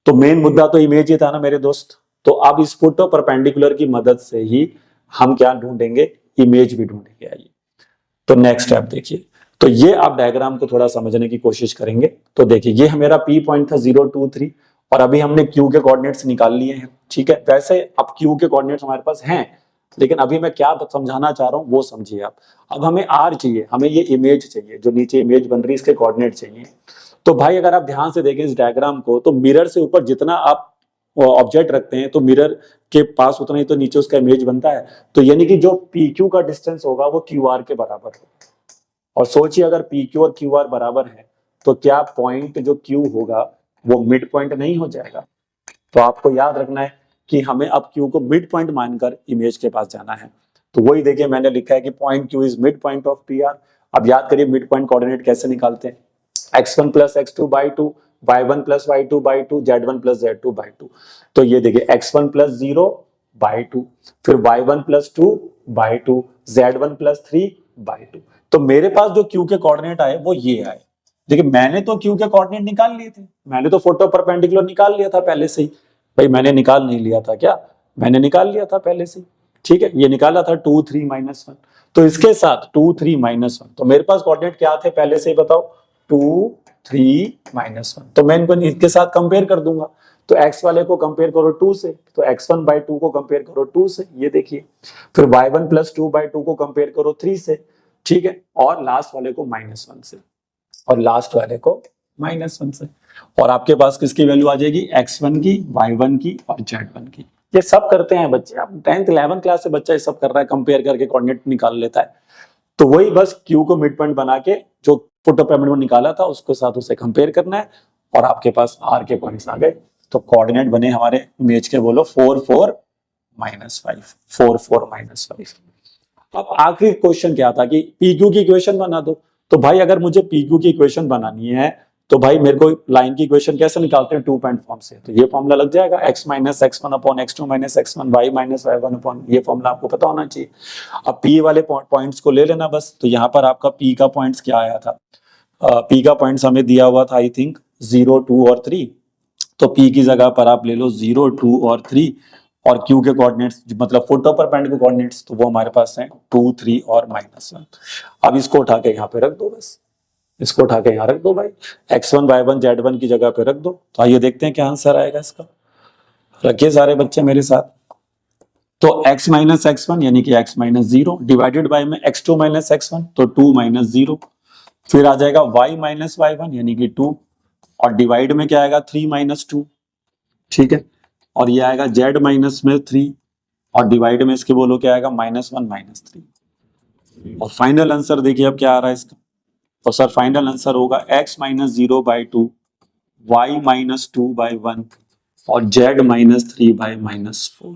तो मेन मुद्दा तो इमेज ही था ना मेरे दोस्त, तो अब इस फोटो परपेंडिकुलर की मदद से ही हम क्या ढूंढेंगे, इमेज भी ढूंढेंगे। आइए तो नेक्स्ट स्टेप देखिए, तो ये आप डायग्राम को थोड़ा समझने की कोशिश करेंगे। तो देखिए ये मेरा P पॉइंट था 0 2 3 और अभी हमने Q के कोऑर्डिनेट्स निकाल लिए हैं। ठीक है, वैसे अब Q के कोऑर्डिनेट्स हमारे पास हैं, लेकिन अभी मैं क्या समझाना चाह रहा हूं वो समझिए आप। अब हमें R चाहिए, हमें ये इमेज चाहिए, जो नीचे इमेज बन रही है इसके कोऑर्डिनेट चाहिए। तो भाई अगर आप ध्यान से देखें इस डायग्राम को, तो मिरर से ऊपर जितना आप ऑब्जेक्ट रखते हैं तो मिरर के पास उतना ही तो नीचे उसका इमेज बनता है। तो यानी कि जो PQ का डिस्टेंस होगा वो QR के बराबर होगा। और सोचिए अगर PQ और QR बराबर है तो क्या पॉइंट जो Q होगा वो मिड पॉइंट नहीं हो जाएगा। तो आपको याद रखना है कि हमें अब Q को मिड पॉइंट मानकर इमेज के पास जाना है। तो वही देखिए मैंने लिखा है कि point Q is mid point of PR। अब याद करिए मिड पॉइंट कोऑर्डिनेट कैसे निकालते हैं, x1 + x2 / 2, y1 + y2 / 2, z1 + z2 / 2। तो ये देखिए x1 + 0 / 2, फिर y1 + 2 / 2, z1 + 3 / 2। तो मेरे पास जो Q के कोऑर्डिनेट आए वो ये आए। देखिए मैंने तो Q के कोऑर्डिनेट निकाल लिए थे, मैंने तो फोटो परपेंडिकुलर निकाल लिया था पहले से ही। भाई मैंने निकाल नहीं लिया था क्या, मैंने निकाल लिया था पहले से। ठीक है, ये निकाला था 2 3 -1। तो इसके साथ 2 3 -1, तो मेरे पास कोऑर्डिनेट क्या थे पहले से ही बताओ, 2 3 -1। तो मैं इनको इसके साथ कंपेयर कर दूंगा। तो x वाले को कंपेयर करो 2 से, तो x1 / 2 को कंपेयर करो 2 से, ये देखिए। फिर y1 + 2 / 2 को कंपेयर करो 3 से। ठीक है, और लास्ट वाले को -1 से, और लास्ट वाले को -1 से। और आपके पास किसकी वैल्यू आ जाएगी, x1 की, y1 की और z1 की। ये सब करते हैं बच्चे, अब 10th 11th क्लास से बच्चा ये सब कर रहा है, कंपेयर करके कोऑर्डिनेट निकाल लेता है। तो वही बस Q को मिड पॉइंट बना के जो फोटो पिरामिड में निकाला था उसके साथ उसे कंपेयर करना है, और आपके पास R के पॉइंट्स आ गए। तो कोऑर्डिनेट बने हमारे इमेज के, बोलो 4 4 -5, 4 4 -5। अब आखिरी क्वेश्चन क्या था कि PQ की इक्वेशन बना दो। तो भाई अगर मुझे PQ की इक्वेशन बनानी है तो भाई मेरे को लाइन की इक्वेशन कैसे निकालते हैं, 2 पॉइंट फॉर्म से। तो ये फॉर्मूला लग जाएगा x - x1 / x2 - x1, y - y1 ये फॉर्मूला आपको पता होना चाहिए। अब P वाले पॉइंट्स को ले लेना बस। तो यहाँ पर आपका P का पॉइंट्स क्या आया था, P का पॉइंट्स हमें दिया हुआ था आई थिंक 0 2 और 3। तो P की जगह पर आप ले लो 0 2 और 3, और Q के कोऑर्डिनेट्स मतलब फोटो परपेंडिकुलर के कोऑर्डिनेट्स तो वो हमारे पास हैं 2 3 और -1। अब इसको उठा के यहाँ पे रख दो, बस इसको उठा के यहाँ रख दो भाई, x1 y1 z1 की जगह पे रख दो। तो आइए देखते हैं क्या आंसर आएगा इसका। रखिए सारे बच्चे मेरे साथ। तो x - x1 यानी कि x - 0 डिवाइडेड बाय में x2 - x1 तो 2 - 0, फिर आ जाएगा y - y1 यानी कि 2, और डिवाइड में क्या आएगा 3 - 2। ठीक है, और ये आएगा z माइनस में 3, और डिवाइड में इसके बोलो क्या आएगा -1 - 3। और फाइनल आंसर देखिए अब क्या आ रहा है इसका। तो सर फाइनल आंसर होगा x - 0/2, y - 2/1 और z - 3/-4।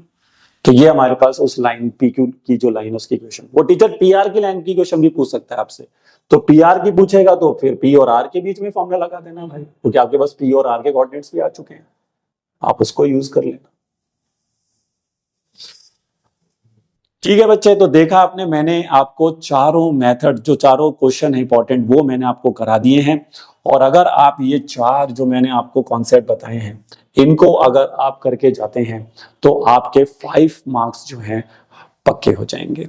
तो ये हमारे पास उस लाइन PQ की जो लाइन उसकी इक्वेशन। वो टीचर PR की लाइन की इक्वेशन भी पूछ सकता है आपसे। तो PR की पूछेगा तो फिर P और R के बीच में फॉर्मूला लगा देना भाई, क्योंकि आपके पास P और R के कोऑर्डिनेट्स भी आ चुके हैं, आप उसको यूज कर लेना। ठीक है बच्चे, तो देखा आपने, मैंने आपको चारों मेथड जो चारों क्वेश्चन है इंपॉर्टेंट वो मैंने आपको करा दिए हैं। और अगर आप ये 4 जो मैंने आपको कॉन्सेप्ट बताए हैं इनको अगर आप करके जाते हैं तो आपके 5 मार्क्स जो हैं पक्के हो जाएंगे।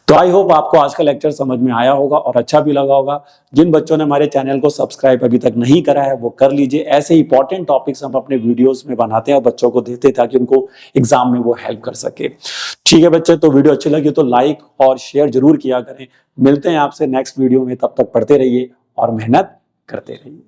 तो आई होप आपको आज का लेक्चर समझ में आया होगा और अच्छा भी लगा होगा। जिन बच्चों ने हमारे चैनल को सब्सक्राइब अभी तक नहीं करा है वो कर लीजिए। ऐसे इंपॉर्टेंट टॉपिक्स हम अपने वीडियोस में बनाते हैं और बच्चों को देते हैं ताकि उनको एग्जाम में वो हेल्प कर सके। ठीक है बच्चे, तो वीडियो अच्छी लगी तो लाइक और शेयर जरूर किया करें। मिलते हैं आपसे नेक्स्ट वीडियो में, तब तक पढ़ते रहिए और मेहनत करते रहिए।